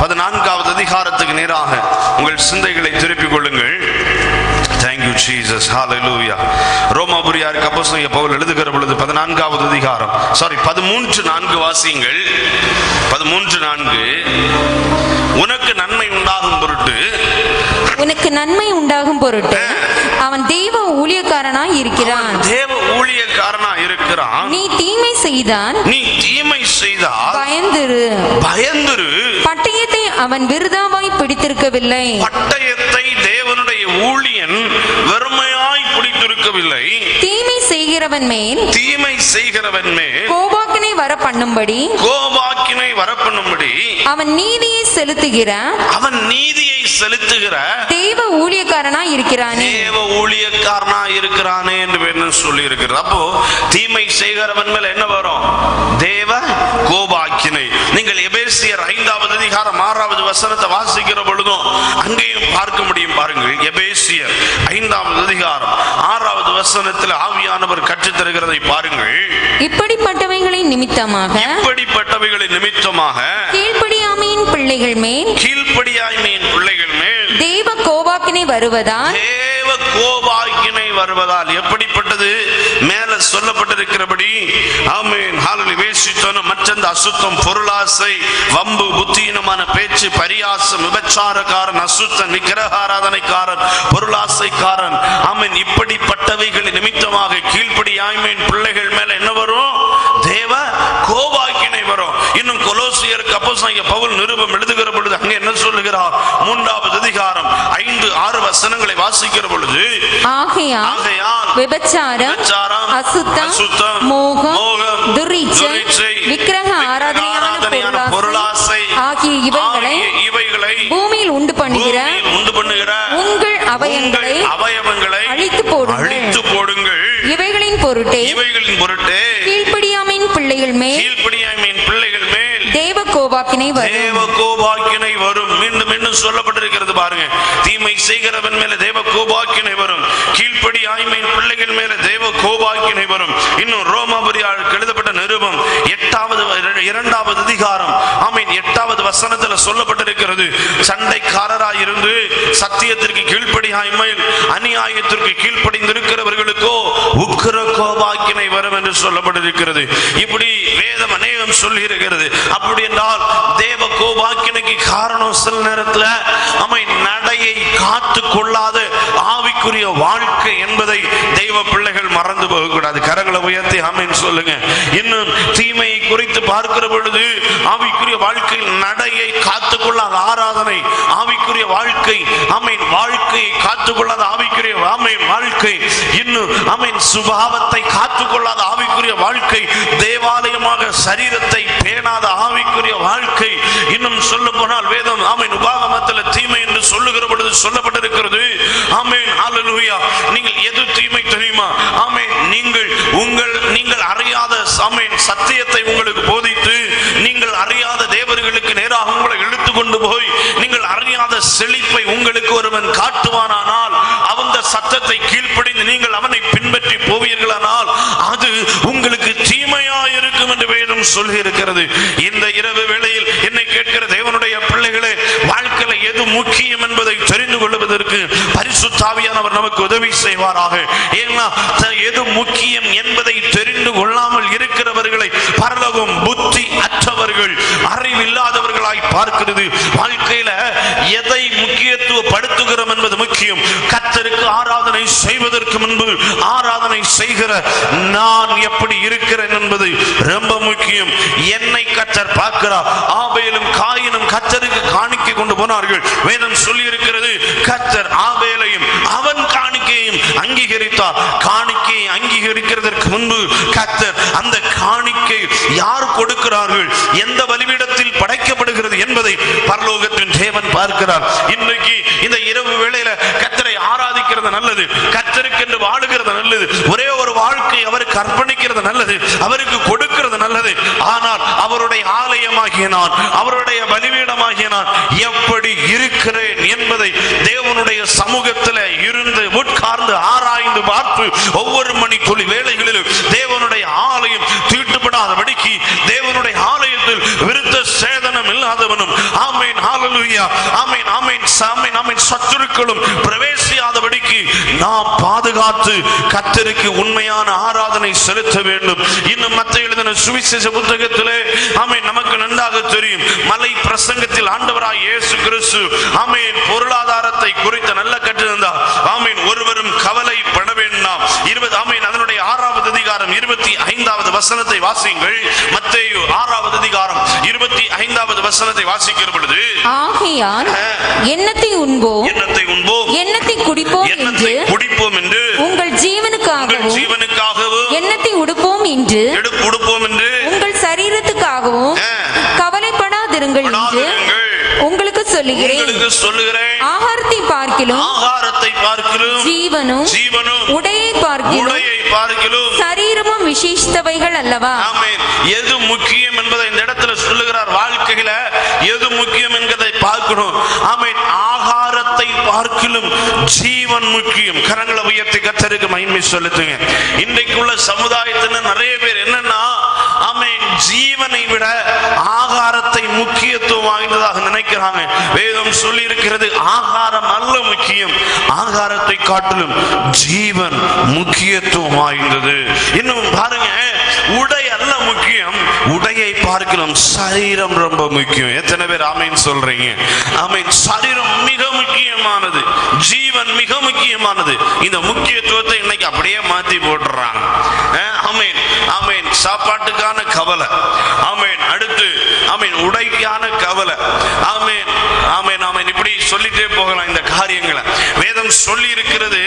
14வது அதிகாரத்துக்கு நேராக உங்கள் சிந்தைகளை திருப்பிக் கொள்ளுங்கள். Thank you Jesus, hallelujah. ரோமாபுரியாருக்கு அப்போஸ்தலனாகிய பவுல் எழுதுகிற பொழுது 14வது அதிகாரம் 13:4 வாசியுங்கள். 13:4 உனக்கு நன்மை உண்டாகும் பொருட்டு உனக்கு நன்மை உண்டாகும் பொருட்டு அவன் தெய்வ ஊழியக்காரனாய் இருக்கிறான். தேவ ஊழியக்காரனா இருக்கிறான். நீ தீமை செய்தான், நீ தீமை செய்தால் பயந்திரு. பயந்துரு. பட்டயத்தை அவன் விருதாவாய் பிடித்திருக்கவில்லை. பட்டயத்தை தேவனுடைய ஊழியன் வெறுமையாய் பிடித்திருக்கவில்லை. தீமை செய்கிறவன் மேல் தீமை செய்கிறவன் மேல் கோபாக்கினை வர பண்ணும்படி கோபாக்கினை வரப்பண்ணும்படி அவன் நீதியை செலுத்துகிற அவன் நீதியை செலுத்துகிற தெய்வ ஊழியக்காரனாய் இருக்கிறானே. தேவ ஊழியக்காரனா இருக்கிறானே என்று வேணும் சொல்லி இருக்கிறது. அப்போ தீமை செய்கிறவன் மேல என்ன வரும்? தேவ கோபாக்கினை. நீங்கள் எபேசியர் 5வது அதிகாரம் 6வது வசனத்தை வாசிக்கிற பொழுதும் அங்கேயும் பார்க்க முடியும். பாருங்கள், எபேசியர் 5வது அதிகாரம் 6வது வசனத்தில் ஆவியானவர் கற்றுத் தருகிறதை பாருங்கள். இப்படிப்பட்டவைகளின் நிமித்தமாக கீழ்ப்படியாமையின் பிள்ளைகள் மேல் தேவ கோபாக்கினை வருவதால் எப்படிப்பட்டது? மேல சொல்லப்பட்டிருக்கிறபடி ஆமென் ஹalleluya. வேசித்தனம், மற்றந்த அசுத்தம், பொருளாசை, வம்பு, புத்தியினமான பேச்சு, பரியாசம், விபச்சாரக்காரன், அசுத்தன், விக்கிரகாராதனைக்காரன், பொருளாசைக்காரன், ஆமென், இப்படிப்பட்டவைகள் நிமித்தமாக கீழ்ப்படியாமையின் பிள்ளைகள் மேல என்ன வரும்? தேவ கோபாக்கினை வரும். இன்னும் கொலோசியருக்கு அப்போஸ்தலனாகிய பவுல் நிருபம் எழுதுகிற பொழுது அங்கே என்ன சொல்லுகிறார்? 3வது அதிகாரம் 5-6 வசனங்களை வாசிக்கிற பொழுது ஆகையால் விபச்சாரம், அசுத்தம், மோகம், துர்ச்சை, விக்கிரக ஆராதனையான பொருளாசை ஆகிய இவைகளை பூமியில் உண்டு பண்ணுகிற உங்கள் அவயவங்களை அழித்து போடுங்கள். இவைகளின் பொருட்டே கீழ்ப்படியாமையின் பிள்ளைகள் மேல் தேவ கோபாக்கினை வரும். மீண்டும் மீண்டும் சொல்லப்பட்டிருக்கிறது பாருங்க. தீமை செய்கிறவன் மேல தேவ கோபாக்கினை வரும். கீழ்ப்படியாமையின் பிள்ளைகள் மேல தேவ கோபாக்கினை வரும். இன்னும் ரோமாபுரியாருக்கு எழுதப்பட்ட நிருபம் 2வது அதிகாரம் ஆமென் 8வது வசனத்தில் சொல்லப்பட்டிருக்கிறது. சண்டைக்காரராய் இருந்து சத்தியத்திற்கு கீழ்ப்படியாமையில் அநியாயத்திற்கு கீழ்ப்படிந்திருக்கிறவர்களுக்கோ உக்கிர கோபாக்கினை வரும் என்று சொல்லப்பட்டிருக்கிறது. இப்படி வேதம் அநேகம் சொல்லி இருக்கிறது. அப்படி என்றால் தேவ கோபாக்கினைக்கு காரணம் சில நேரத்தில் நடையை காத்து கொள்ளாத ஆவிக்குரிய வாழ்க்கை என்பதை தெய்வ பிள்ளைகள் மறந்து போகக்கூடாது. கரங்களை உயர்த்தி ஆமென் சொல்லுங்க. இன்னும் தீமையை குறித்து பார்க்கிற பொழுது ஆவிக்குரிய வாழ்க்கையில் நடையை காத்துக்கொள்ளாத ஆராதனை, ஆவிக்குரிய வாழ்க்கை வாழ்க்கையை காத்துக்கொள்ளாத ஆவிக்குரிய வாழ்க்கை, இன்னும் சுபாவத்தை காத்துக்கொள்ளாத ஆவிக்குரிய வாழ்க்கை, தேவாலயமாக சரீரத்தை பேணாத ஆவிக்குரிய வாழ்க்கை, இன்னும் சொல்ல போனால் வேதம் உபாகமத்தில் தீமை என்று சொல்லுகிற பொழுது சொல்லப்பட்டிருக்கிறது. ஆமென் ஹalleluya. நீங்கள் எது தீமை தெரியுமா? ஆமென், நீங்கள் அறியாத சத்தியத்தை உங்களுக்கு போதித்து நீங்கள் அறியாத தேவர்களுக்கு நேராக உங்களை இழுத்து கொண்டு போய் நீங்கள் அறியாத செழிப்பை உங்களுக்கு ஒருவன் காட்டுவானானால் அந்த சத்தத்தை கீழ்ப்படிந்து நீங்கள் அவனை பின்பற்றி போவீர்களானால் அது உங்களுக்கு தீமையா இருக்கும் என்று வேதம் சொல்லி இருக்கிறது. இந்த இரவு வேளையில் என்னை கேட்கிற தேவனுடைய பிள்ளைகளே, வாழ்க்கையில எது முக்கியம் என்பதை தெரிந்து கொள்வதற்கு பரிசுத்த ஆவியானவர் நமக்கு உதவி செய்வாராக. ஏன்னா எது முக்கியம் என்பதை தெரிந்து கொள்ளாமல் இருக்கிறவர்களை பரலோகம் புத்தி அற்றவர்கள், அறிவில்லாதவர்களாய் பார்க்கிறது. வாழ்க்கையில எதை முக்கியத்துவப்படுத்துகிறோம் என்பது முக்கியம். கர்த்தருக்கு ஆராதனை செய்வதற்கு முன்பு ஆராதனை செய்கிற நான் எப்படி இருக்கிறேன் என்பது ரொம்ப முக்கியம். என்னை கர்த்தர் பார்க்கிறார். ஆபேலும் காயினும் கர்த்தருக்கு காணிக்கை கொண்டு போனார்கள். வேதம் சொல்லி இருக்கிறது, கர்த்தர் ஆபேலையும் அவன் காணிக்கையும் அங்கீகரித்தார். காணிக்கையை அங்கீகரிக்கிறதற்கு முன்பு கர்த்தர் அந்த காணிக்கை யார் கொடுக்கிறார்கள், எந்த பலிபீடத்தில் படைக்கப்படுகிறது என்பதை பரலோகத்தின் தேவன் பார்க்கிறார். இன்றைக்கு இந்த இரவு வேளையில கர்த்தரை ஆராதிக்கிறது நல்லது, கர்த்தருக்கு என்று வாழுகிறது நல்லது, ஒரே ஒரு வாழ்க்கை அவருக்கு அர்ப்பணிக்கிறது நல்லது, அவருக்கு கொடுக்கிறது நல்லது. ஆனால் அவருடைய ஆலயமாகிய நான், அவருடைய பலிபீடமாகிய நான் எப்படி இருக்கிறேன் என்பதை தேவனுடைய சமூகத்தில் இருந்து உட்கார்ந்து ஆராய்ந்து பார்த்து ஒவ்வொரு மணி துளி வேளைகளிலும் தேவனுடைய ஆலயம் தீட்டுப்படாதபடிக்கு, தேவனுடைய ஆலயத்தில் விருத்த சேதனம் இல்லாதவனும் ஆமென் ஹalleluya ஆமென் ஆமென் ஆமென் ஆமென் சத்துருக்களும் பிரவேசியாதபடிக்கு இன்றைக்கு நாம் பாதுகாத்து கர்த்தருக்கு உண்மையான ஆராதனை செலுத்த வேண்டும். இன்னும் மத்தேயு எழுதின சுவிசேஷ புத்தகத்திலே ஆமென் நமக்கு நன்றாக தெரியும். மலை பிரசங்கத்தில் ஆண்டவராய் இயேசு கிறிஸ்து ஆமென் பொருளாதாரத்தை குறித்த நல்ல கற்றிருந்தார். ஆமென் ஒருவரும் கவலைப்பட வேண்டாம். 20 ஆமென் அதனுடைய 6வது அதிகாரம் 25வது வசனத்தை வாசியுங்கள். மத்தேயு 6வது அதிகாரம் 25வது வசனத்தை வாசிக்கிற பொழுது, ஆகையால் எண்ணத்தை உண்போம் எண்ணத்தை குடிப்போம் என்று உங்கள் ஜீவனுக்காகவும் எண்ணத்தை உடுப்போம் என்று உங்கள் சரீரத்துக்காகவும் கவலைப்படாதிருங்கள் என்று உங்களுக்கு சொல்லுகிறேன். ஆகாரத்தை பார்க்கிலும் ஜீவனும் உடையை பார்க்கிலும் சரீரமும் விசேஷித்தவைகள் அல்லவா? ஆமென். எது முக்கியம் என்பதை இந்த இடத்துல சொல்லுகிறார். வாழ்க்கையில எது முக்கியம் என்பதை பார்க்கணும். ஆமென். ஆகாரத்தை பார்க்கிலும் ஜீவன் முக்கியம். கரங்களை உயர்த்தி கர்த்தருக்கு மகிமை செலுத்துங்க. இன்றைக்குள்ள சமுதாயத்தில் நிறைய பேர் என்னன்னா ஆமென் ஜீவனை விட ஆகாரத்தை முக்கியத்துவம் வாய்ந்ததாக நினைக்கிறாங்க. வேதம் சொல்லி இருக்கிறது ஆகாரம் அல்ல முக்கியம், ஆகாரத்தை காட்டிலும் ஜீவன் முக்கியத்துவம் வாய்ந்தது. இன்னும் பாருங்க, உடை அல்ல முக்கியம், உடையை பார்க்கலாம் சரீரம் ரொம்ப முக்கியம். எத்தனை பேர் ஆமென் சொல்றீங்க? ஆமென். சரீரம் மிக முக்கியமானது, ஜீவன் மிக முக்கியமானது. இந்த முக்கியத்துவத்தை இன்னைக்கு அப்படியே மாத்தி போட்டுறாங்க. ஆமென் ஆமென். சாப்பாட்டுக்கான கவலை, ஆமென். அடுத்து ஆமென் உடைக்கான கவலை, ஆமென் ஆமென் ஆமென். இப்படி சொல்லிட்டே போகலாம் இந்த காரியங்களை. வேதம் சொல்லி இருக்கிறது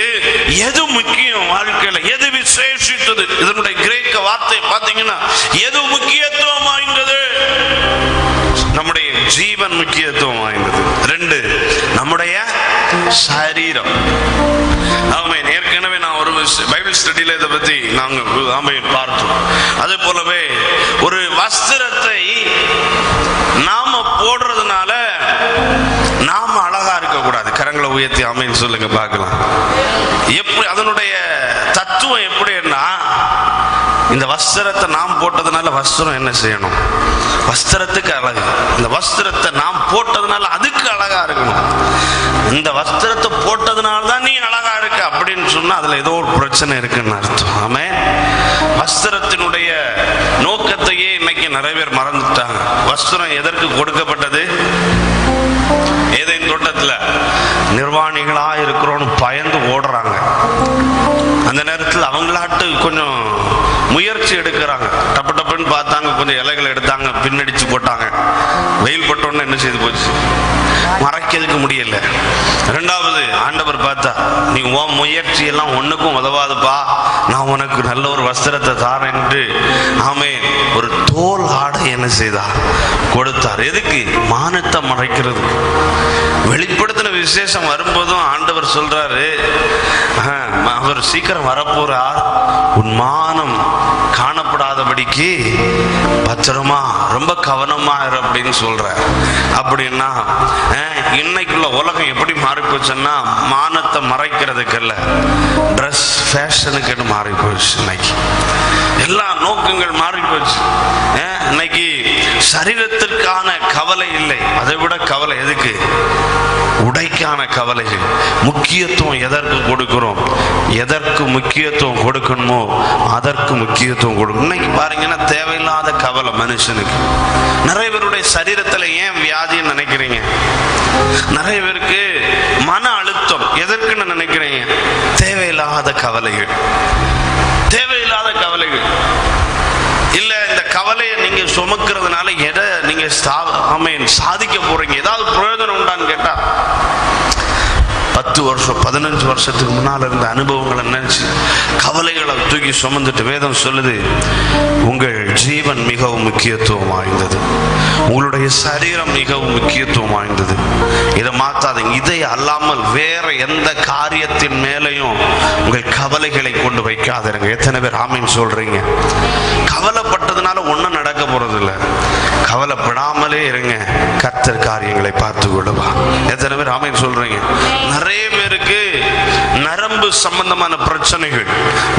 எது முக்கியம் வாழ்க்கையில, எது விசேஷித்தது. இதனுடைய கிரேக்க வார்த்தை பார்த்தீங்கன்னா எது முக்கியத்துவம் வாய்ந்தது? நம்முடைய ஜீவன் முக்கியத்துவம் வாய்ந்தது. 2 நம்முடைய சரீரம். ஆமென். ஏற்கனவே நான் ஒரு பைபிள் ஸ்டடியில இதை பத்தி நாங்கள் ஆமென் பார்த்தோம். அதே போலவே ஒரு வஸ்திரத்தை நாம போடுறதுனால நாம அழகா இருக்க கூடாது. கரங்களை உயர்த்தி ஆமென் சொல்லுங்க பார்க்கலாம். எப்படி அதனுடைய தத்துவம் எப்படின்னா, இந்த வஸ்திரத்தை நாம் போட்டதுனால வஸ்திரம் என்ன செய்யணும்? வஸ்திரத்துக்கு அழகு. இந்த வஸ்திரத்தை நாம் போட்டதுனால அதுக்கு அழகா இருக்கணும். இந்த வஸ்திரத்தை போட்டதுனால தான் நீ அழகா இருக்க அப்படின்னு சொன்னா அதுல ஏதோ ஒரு பிரச்சனை இருக்குன்னு அர்த்தம். ஆமென். வஸ்திரத்தினுடைய நோக்கத்தையே இன்னைக்கு நிறைய பேர் மறந்துட்டாங்க. வஸ்திரம் எதற்கு கொடுக்கப்பட்டது? ஏதேன் தோட்டத்துல நிர்வாணிகளா இருக்கிறோன்னு பயந்து ஓடுறாங்க. அந்த நேரத்தில் அவங்களாட்டு கொஞ்சம் முயற்சி எடுக்கிறாங்க. டப்பு டப்புன்னு பார்த்தாங்க, கொஞ்சம் இலைகளை எடுத்தாங்க, பின்னடிச்சு போட்டாங்க. வெயில் பட்டோன்னு என்ன செய்து போச்சு, மறைக்கிறதுக்கு முடியல. 2வது ஆண்டவர் பார்த்தா, நீ உன் முயற்சி எல்லாம் ஒண்ணுக்கும் உதவாதுப்பா, நான் உனக்கு நல்ல ஒரு வஸ்திரத்தை தாரேன் என்று ஆமென் ஒரு தோல் ஆடை என்ன செய்தார்? கொடுத்தார். எதுக்கு? மானத்தை மறைக்கிறது. வெளிப்படுத்தின விசேஷம் வரும்போதும் ஆண்டவர் சொல்றாரு, அவர் சீக்கிரம் வரப்போறார், உன் மானம் காணப்படாதபடிக்கு பத்திரமா ரொம்ப கவனமா அப்படின்னு சொல்ற. அப்படின்னா இன்னைக்குள்ள உலகம் எப்படி மாறி போச்சுன்னா, மானத்தை மறைக்கிறதுக்கல்ல, ட்ரெஸ் ஃபேஷனுக்கு மாறி போச்சு. இன்னைக்கு எல்லா நோக்கங்கள் மாறி போச்சு. இன்னைக்கு சரீரத்திற்கான கவலை இல்லை, அதை விட கவலை எதுக்கு? உடைக்கான கவலைகள். முக்கியத்துவம் எதற்கு கொடுக்கிறோம்? எதற்கு முக்கியத்துவம் கொடுக்கணுமோ அதற்கு முக்கியத்துவம் கொடுக்கணும். இன்னைக்கு பாருங்கன்னா தேவையில்லாத கவலை மனுஷனுக்கு. நிறைய பேருடைய சரீரத்துல ஏன் வியாதின்னு நினைக்கிறீங்க? நிறைய பேருக்கு மன அழுத்தம் எதற்குன்னு நினைக்கிறீங்க? தேவையில்லாத கவலைகள். தேவையில்லாத கவலைகள் இல்ல. இந்த கவலையை நீங்க சுமக்கிறதுனால எதை நீங்க சாதிக்க போறீங்க? ஏதாவது பிரயோஜனம் உண்டான்னு கேட்டா, 10 வருஷம் 15 வருஷத்துக்கு முன்னால் இருந்த அனுபவங்களை நினைச்சு கவலைகளை தூக்கி சுமந்துட்டு வேதம் சொல்லுது, உங்கள் ஜீவன் மிகவும் முக்கியத்துவம் வாய்ந்தது, உங்களுடைய சரீரம் மிகவும் முக்கியத்துவம் வாய்ந்தது. இதை மாத்தாதீங்க. இதை அல்லாமல் வேற எந்த காரியத்தின் மேலையும் உங்கள் கவலைகளை கொண்டு வைக்காதீங்க. எத்தனை பேர் ஆமீன் சொல்றீங்க? கவலைப்பட்டதுனால ஒன்றும் நடக்க போறது இல்லை. கவலைப்படாமலே இருங்க, கர்த்தர் காரியங்களை பார்த்து கொள்ளுவா. எத்தனை பேர் ஆமீன் சொல்றீங்க? நிறைய பேருக்கு நரம்பு சம்பந்தமான பிரச்சனைகள்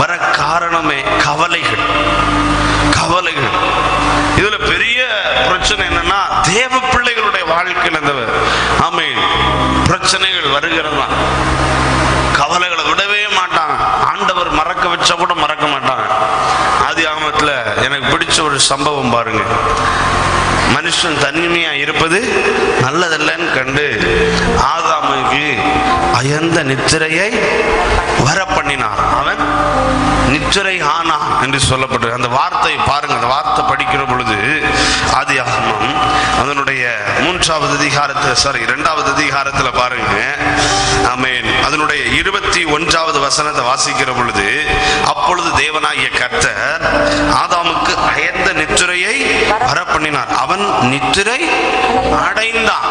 வர காரணமே கவலைகள். கவலைகள். இதுல பெரிய பிரச்சனை என்னன்னா, தேவ பிள்ளைகளுடைய வாழ்க்கையில் இந்த ஆமீன் பிரச்சனைகள் வருகிறதா? கவலைகளை விடவே மாட்டாங்க. ஆண்டவர் மறக்க வச்சா கூட மறக்க மாட்டாங்க. ஆதியாகமத்துல எனக்கு பிடிச்ச ஒரு சம்பவம் பாருங்க. மனுஷன் தனிமையா இருப்பது நல்லதல்லன்னு கண்டு ஆதாமுக்கு அயர்ந்த நித்திரையை வர பண்ணினார். அவன் நித்திரை ஆனான் என்று சொல்லப்பட்டது. அந்த வார்த்தை பாருங்க. அந்த வார்த்தை படிக்கிற பொழுது ஆதியாகமம் அதனுடைய 3வது அதிகாரத்தில் 2வது அதிகாரத்தில் பாருங்க. ஆமென். அதனுடைய 21வது வசனத்தை வாசிக்கிற பொழுது, அப்பொழுது தேவனாகிய கர்த்தர் ஆதாமுக்கு அயர்ந்த நித்திரையை வர பண்ணினார். அவன் நித்திரை அடைந்தான்.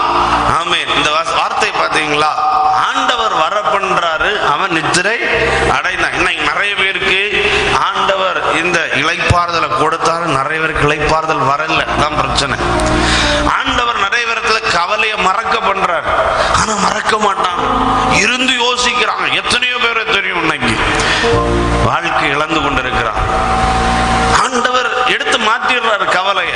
ஆமென். இந்த வார்த்தை பார்த்தீங்களா? ஆண்டவர் வர பண்றாரு, அவன் நித்திரை அடைந்தான். இன்னைக்கு நிறைய பேருக்கு ஆண்டவர் இந்த இளைப்பாறுதலை கொடுத்தாரு, நிறைய பேருக்கு இளைப்பாறுதல் வரல. தான் பிரச்சனை. ஆண்டவர் நிறைய பேரத்துல கவலையை மறக்க பண்றாரு, ஆனா மறக்க மாட்டான். இருந்து யோசிக்கிறாங்க. எத்தனையோ பேரை தெரியும் இன்னைக்கு வாழ்க்கை இழந்து கொண்டிருக்கிறான். ஆண்டவர் எடுத்து மாற்றிடுறாரு கவலைய.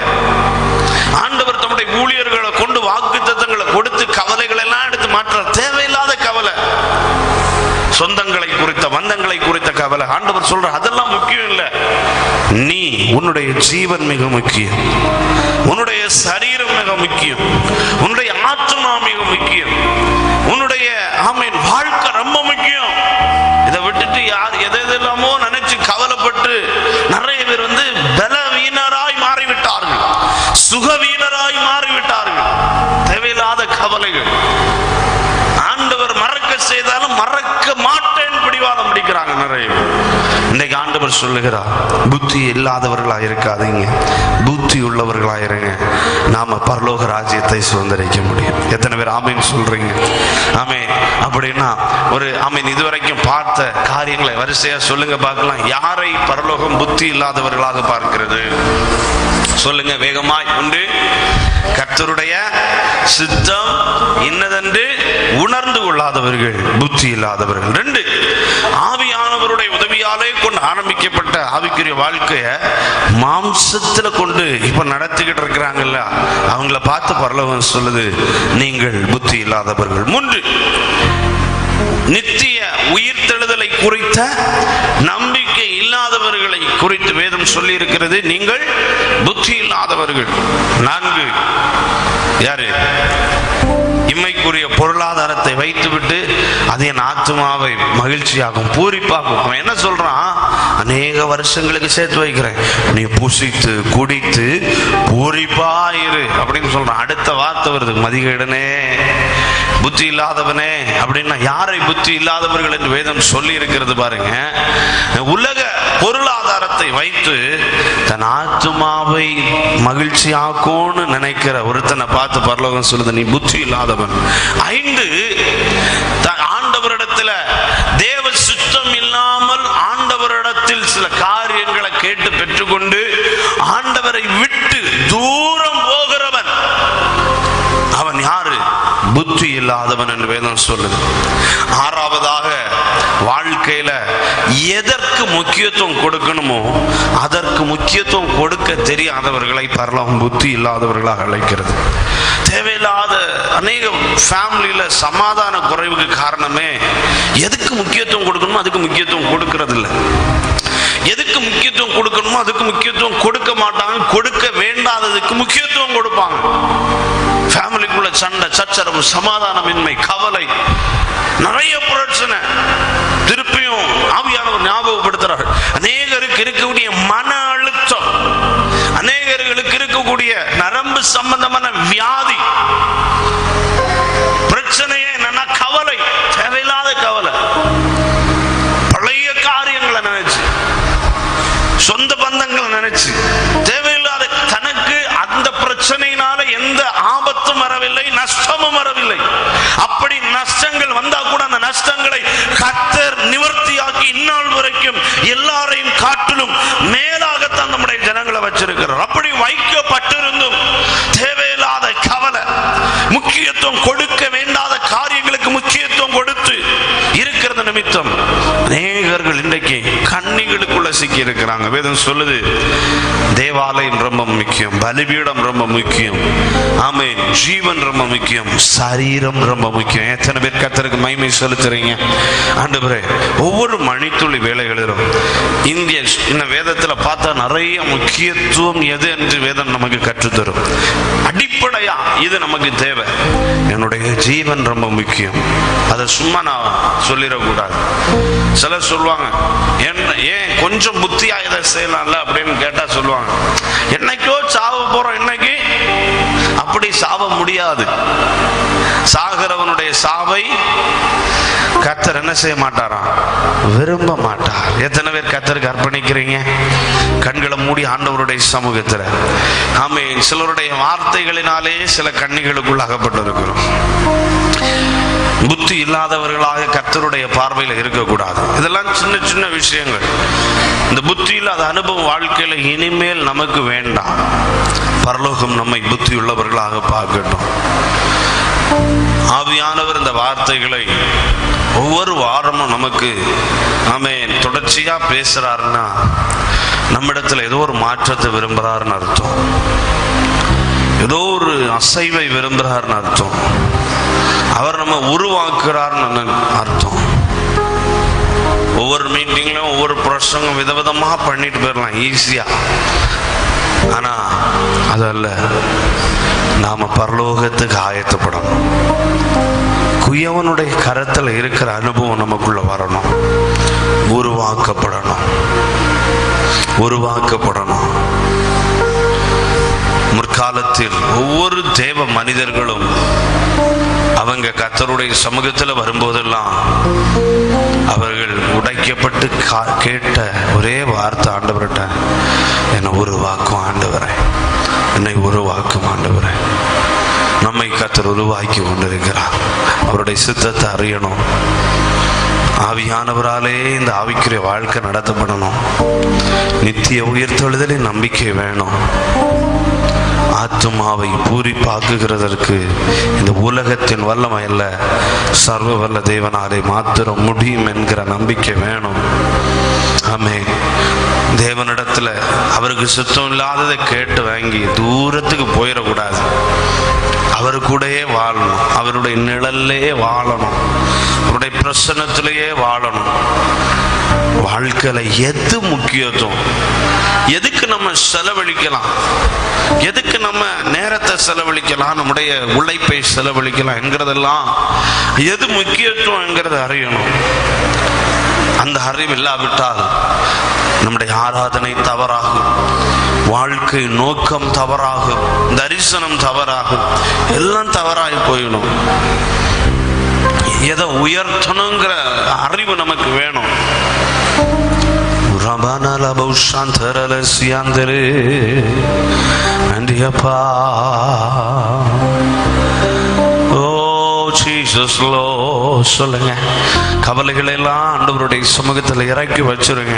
ஆண்டவர் தம்முடைய ஊழியர்களை கொண்டு வாக்குத்தத்தங்களை கொடுத்து கவலைகள் எல்லாம் எடுத்து மாற்றார். தேவையில்லாத கவலை, சொந்தங்களை குறித்த பந்தங்களை குறித்த கவலை. ஆண்டவர் சொல்ற அதெல்லாம் முக்கியம் இல்ல. நீ உன்னுடைய ஜீவன் மிக முக்கியம், உன்னுடைய சரீரம் மிக முக்கியம், உன்னுடைய ஆத்மா மிக முக்கியம், உன்னுடைய ஆமென் வாழ்க்கை ரொம்ப முக்கியம். இதை விட்டுட்டு யார் எதெல்லாமோ நினைச்சு கவலைப்பட்டு நிறைய பேர் பலவீனராய் மாறிவிட்டார்கள், சுகவீனராய் மாறிவிட்டார்கள். தேவையில்லாத கவலைகள். ஆண்டவர் மறக்க செய்தாலும் மறக்க மாட்டேன் பிடிவாதம் பிடிக்கிறாங்க நிறைய. இன்னைக்கு ஆண்டவர் சொல்லுகிறார், புத்தி இல்லாதவர்களா இருக்காதீங்க, புத்தி உள்ளவர்களா இருங்க. நாம பரலோக ராஜ்யத்தை சுதந்திரிக்க முடியும். எத்தனை பேர் ஆமீன் சொல்றீங்க? ஆமீன். அப்படின்னா ஒரு ஆமீன். இதுவரைக்கும் பார்த்த காரியங்களை வரிசையா சொல்லுங்க பார்க்கலாம். யாரை பரலோகம் புத்தி இல்லாதவர்களாக பார்க்கிறது? சொல்லுங்க வேகமாய். உண்டு, கர்த்தருடைய சித்தம் இன்னதென்று உணர்ந்து கொள்ளாதவர்கள், புத்தி இல்லாதவர்கள். 2, ஆவியானவருடைய உதவியாலே கொண்டு ஆரம்பிக்கப்பட்ட ஆவிக்குரிய வாழ்க்கைய மாம்சத்துல கொண்டு இப்ப நடத்திக்கிட்டு இருக்கிறாங்கல்ல, அவங்கள பார்த்து பரலோகம் சொல்லுது, நீங்கள் புத்தி இல்லாதவர்கள். 3, நித்திய உயிர்த்தெழுதலை குறித்த நம்பிக்கை இல்லாதவர்களை குறித்து வேதம் சொல்லி இருக்கிறது, நீங்கள் புத்தி இல்லாதவர்கள். 4, யாரு? இம்மைக்குரிய பொருளாதாரத்தை வைத்துவிட்டு அது என் ஆத்மாவை மகிழ்ச்சியாகும், பூரிப்பாகும். அவன் என்ன சொல்றான்? அநேக வருஷங்களுக்கு சேர்த்து வைக்கிறேன், நீ புசித்து குடித்து பூரிப்பாயிரு அப்படின்னு சொல்றான். அடுத்த வார்த்தை வருது, மதிகேடனே, புத்தி இல்லாதவனே. அப்படின்னா யாரை புத்தி இல்லாதவர்கள் என்று வேதம் சொல்லி இருக்கிறது பாருங்க. உலக பொருளாதாரத்தை வைத்து தன் ஆத்மாவை மகிழ்ச்சியாக்கும்னு நினைக்கிற ஒருத்தனை பார்த்து பரலோகம் சொல்லுது, நீ புத்தி இல்லாதவன். 5, ஆண்டவரிடத்துல தேவ சுத்தம் இல்லாமல் ஆண்டவரிடத்தில் சில காரியங்களை கேட்டு பெற்றுக்கொண்டு ஆண்டவரை விட்டு தூரம் போகிறவன், அவன் யாரு? புத்தி இல்லாதவன் என்று வேதம் சொல்லுது. 6வதாக, வாழ்க்கையில எதற்கு முக்கியத்துவம் கொடுக்கணுமோ அதற்கு முக்கியத்துவம் கொடுக்க தெரியாதவர்களை பரலோகம் புத்தி இல்லாதவர்களாக அழைக்கிறது. தேவையில்லாத அநேக ஃபேமிலியில சமாதான குறைவுக்கு காரணமே எதுக்கு முக்கியத்துவம் கொடுக்கணுமோ அதுக்கு முக்கியத்துவம் கொடுக்கறது இல்லை. எதுக்கு முக்கியத்துவம் கொடுக்கணுமோ அதுக்கு முக்கியத்துவம் கொடுக்க மாட்டாங்க, கொடுக்க வேண்டாததுக்கு முக்கியத்துவம் கொடுப்பாங்க. ஃபேமிலிக்குள்ள சண்டை, சச்சரவு, சமாதானமின்மை, கவலை, நிறைய பிரச்சனை. திருப்பியும் ஆவியானவர் ஞாபகப்படுத்துறார், அநேகருக்கு இருக்கக்கூடிய மன அழுத்தம், அநேகர்களுக்கு இருக்கக்கூடிய நரம்பு சம்பந்தமான வியாதி, பிரச்சனையே என்னன்னா கவலை, தேவையில்லாத கவலை, பழைய காரியங்களை நினைச்சு, சொந்த பந்தங்களை நினைச்சு, தேவையில்லாத, தனக்கு அந்த பிரச்சனையினால எந்த ஆபத்தும் வரவில்லை, நஷ்டமும் வரவில்லை. அப்படி நஷ்டங்கள் வந்தா கூட அந்த நஷ்டங்களை கர்த்தர் நிவர்த்தியாக்கி இந்நாள் வரைக்கும் எல்லாரையும் காட்டிலும் மேலாகத்தான் நம்முடைய ஜனங்களை வச்சிருக்கிறார். அப்படி வைக்கப்பட்டிருந்தும் தேவையில்லாத கவலை, முக்கியத்துவம் கொடுக்க வேண்டாத காரியங்களுக்கு முக்கியத்துவம் கொடுத்து இருக்கிறது நிமித்தம் அநேகர்கள் இன்றைக்கு கண்ணிகளுக்குள்ள பிரசங்கி இருக்கிறாங்க. வேதம் சொல்லுது தேவாலயம் ரொம்ப முக்கியம், பலிபீடம் ரொம்ப முக்கியம், ஆமென், ஜீவன் ரொம்ப முக்கியம், சரீரம் ரொம்ப முக்கியம். எத்தனை பேர் கர்த்தருக்கு மகிமை செலுத்துறீங்க? ஆண்டவரே, ஒவ்வொரு மணித்துளி வேலைகளிலும் இந்த வேதத்துல பார்த்தா நிறைய முக்கியத்துவம் எது என்று வேதம் நமக்கு கற்றுத்தரும். அடிப்படையா இது நமக்கு தேவை. என்னுடைய ஜீவன் ரொம்ப முக்கியம். அதை சும்மா நான் சொல்லிடக்கூடாது. சிலர் சொல்லுவாங்க, ஏன் கொஞ்சம் புத்தியா இதை செய்யலாம்ல அப்படின்னு கேட்டா சொல்லுவாங்க, என்னைக்கோ சாவ போறோம், இன்னைக்கு அப்படி சாவ முடியாது. சாகிறவனுடைய சாவை கர்த்தர் என்ன செய்ய மாட்டாராம்? விரும்ப மாட்டார். எத்தனை பேர் கர்த்தருக்கு அர்ப்பணிக்கிறீங்க? கண்களை மூடி ஆண்டவருடைய சமூகத்தில். ஆமென். சிலருடைய வார்த்தைகளினாலே சில கண்ணிகளுக்குள் அகப்பட்டிருக்கிறோம். புத்தி இல்லாதவர்களாக கர்த்தருடைய பார்வையில் இருக்கக்கூடாது. இதெல்லாம் சின்ன சின்ன விஷயங்கள். இந்த புத்தி இல்லாத அனுபவம் வாழ்க்கையில இனிமேல் நமக்கு வேண்டாம். பரலோகம் நம்மை புத்தி உள்ளவர்களாக பார்க்கட்டும். ஆவியானவர் இந்த வார்த்தைகளை ஒவ்வொரு வாரமும் நமக்கு ஆமென் தொடர்ச்சியா பேசுறாருன்னா நம்மிடத்துல ஏதோ ஒரு மாற்றத்தை விரும்புறாருன்னு அர்த்தம். ஏதோ ஒரு அசைவை விரும்புறாருன்னு அர்த்தம். அவர் நம்ம உருவாக்குறாருன்னு அர்த்தம். ஒவ்வொரு மீட்டிங்லயும் ஒவ்வொரு பிரசங்கம் விதவிதமா பண்ணிட்டு போயிடலாம் ஈஸியா. ஆனா அதல்ல, நாம பரலோகத்துக்கு ஆயத்தப்படணும். குயவனுடைய கரத்துல இருக்கிற அனுபவம் நமக்குள்ள வரணும். உருவாக்கப்படணும். முற்காலத்தில் ஒவ்வொரு தேவ மனிதர்களும் அவங்க கர்த்தருடைய சமூகத்தில் வரும்போதெல்லாம் அவர்கள் உடைக்கப்பட்டு கேட்ட ஒரே வார்த்தை, ஆண்டவர்கிட்ட என்னை உருவாக்கும் ஆண்டவரே, என்னை உருவாக்கும் ஆண்டவரே. நம்மை கர்த்தர் உருவாக்கி கொண்டிருக்கிறார். அவருடைய சித்தத்தை அறியணும். ஆவியானவராலே இந்த ஆவிக்குரிய வாழ்க்கை நடத்தப்படணும். நித்திய உயிர்த்தெழுதலின் நம்பிக்கை வேணும். ஆத்துமாவை பூரிப்பாக்குகிறதற்கு இந்த உலகத்தின் வல்லமை அல்ல, சர்வ வல்ல தேவனாலே மாத்திரம் முடியும் என்கிற நம்பிக்கை வேணும். ஆமென். தேவனிடத்துல அவருக்கு சுத்தம் இல்லாததை கேட்டு வாங்கி தூரத்துக்கு போயிடக்கூடாது. அவரு கூடயே வாழணும். அவருடைய நிழல்லே வாழணும். அவருடைய பிரசன்னத்திலேயே வாழணும். வாழ்க்கையில எது முக்கியத்துவம், எதுக்கு நம்ம செலவழிக்கலாம், எதுக்கு நம்ம நேரத்தை செலவழிக்கலாம், நம்முடைய உழைப்பை செலவழிக்கலாம் என்கிறதெல்லாம் எது முக்கியத்துவம் என்கிறத அறியணும். அந்த அறிவு இல்லாவிட்டால் நம்முடைய ஆராதனை தவறாகும், வாழ்க்கை நோக்கம் தவறாகும், தரிசனம் தவறாகும், எல்லாம் தவறாகி போயிடும். எதை உயர்த்தணுங்கிற அறிவு நமக்கு வேணும். சொல்லுங்க, கவலைகளை எல்லாம் ஆண்டவருடைய சமூகத்தில் இறக்கி வச்சிருங்க.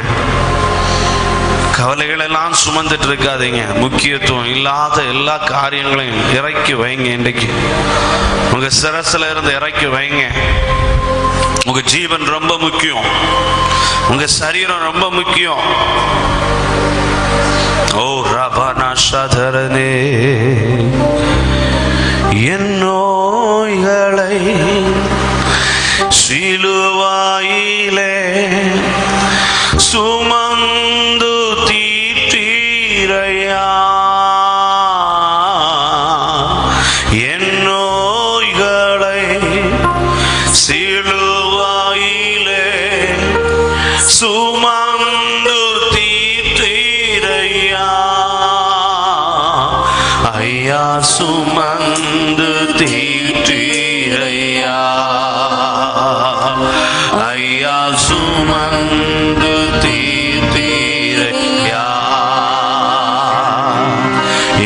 கவலைகள் எல்லாம் சுமந்துட்டு இருக்காதீங்க. முக்கியத்துவம் இல்லாத எல்லா காரியங்களையும் இறக்கி வைங்க. இன்றைக்கு உங்க சிரசுல இருந்து இறக்கி வைங்க. உங்க ஜீவன் ரொம்ப முக்கியம். உங்க சரீரம் ரொம்ப முக்கியம். ஓ ரபனா சதரனே, என் நோய்களை சிலுவாயிலே சுமந்து தீர்த்தீரையா. என் நோய்களை சிலுவாயிலே சுமந்து தீர்த்தீரையா. ஐயா சுமந்து தீர்த்தீரையா. ஐயா சுமந்து தீர்த்தீரையா.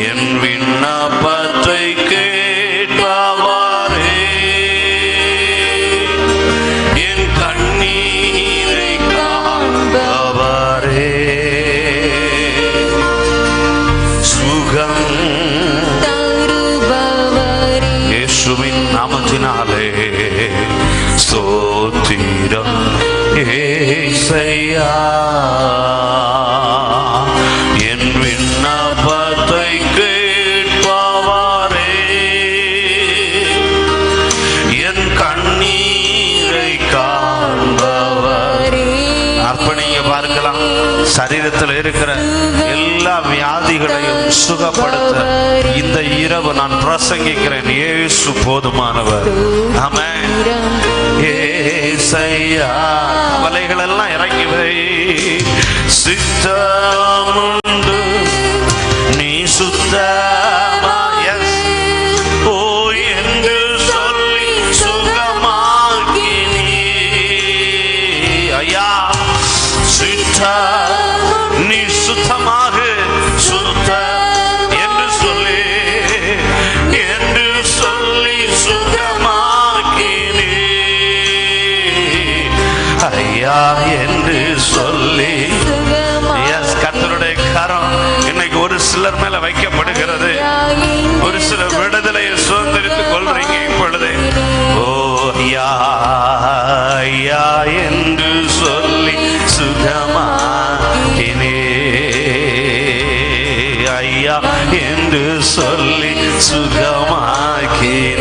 என் விண்ணப்பத்தை கேட்பவரே, என் கண்ணீரை காண்பவரே, சுகம் தருபவரே, இயேசுவின் நாமத்தினாலே ஸ்தோத்திரம் ஏசையா. சரீரத்தில் இருக்கிற எல்லா வியாதிகளையும் சுகப்படுத்த இந்த இரவு நான் பிரசங்கிக்கிறேன். இயேசு போதுமானவர். ஆமென். ஏசையா, கவலைகள் எல்லாம் இறங்கி வை. சித்தமுண்டு நீ சுத்தமா ஓ என்று சொல்லி சுகமாக்கி நீ. ஐயா, நீ சுத்தமாக சுத்த என்று சொல்லி சுகமாக்கி நீ. ஐயா என்று சொல்லி. கர்த்தருடைய கரம் இன்னைக்கு ஒரு சிலர் மேல வைக்கப்படுகிறது. ஒரு சில விடுதலையை சுதந்திரித்துக் கொள்றீங்க இப்பொழுது. ஓ ஐயா, ஐயா என்று சொல்லி சுகமாக்கினே. ஐயா என்று சொல்லி சுகமாக்கினே.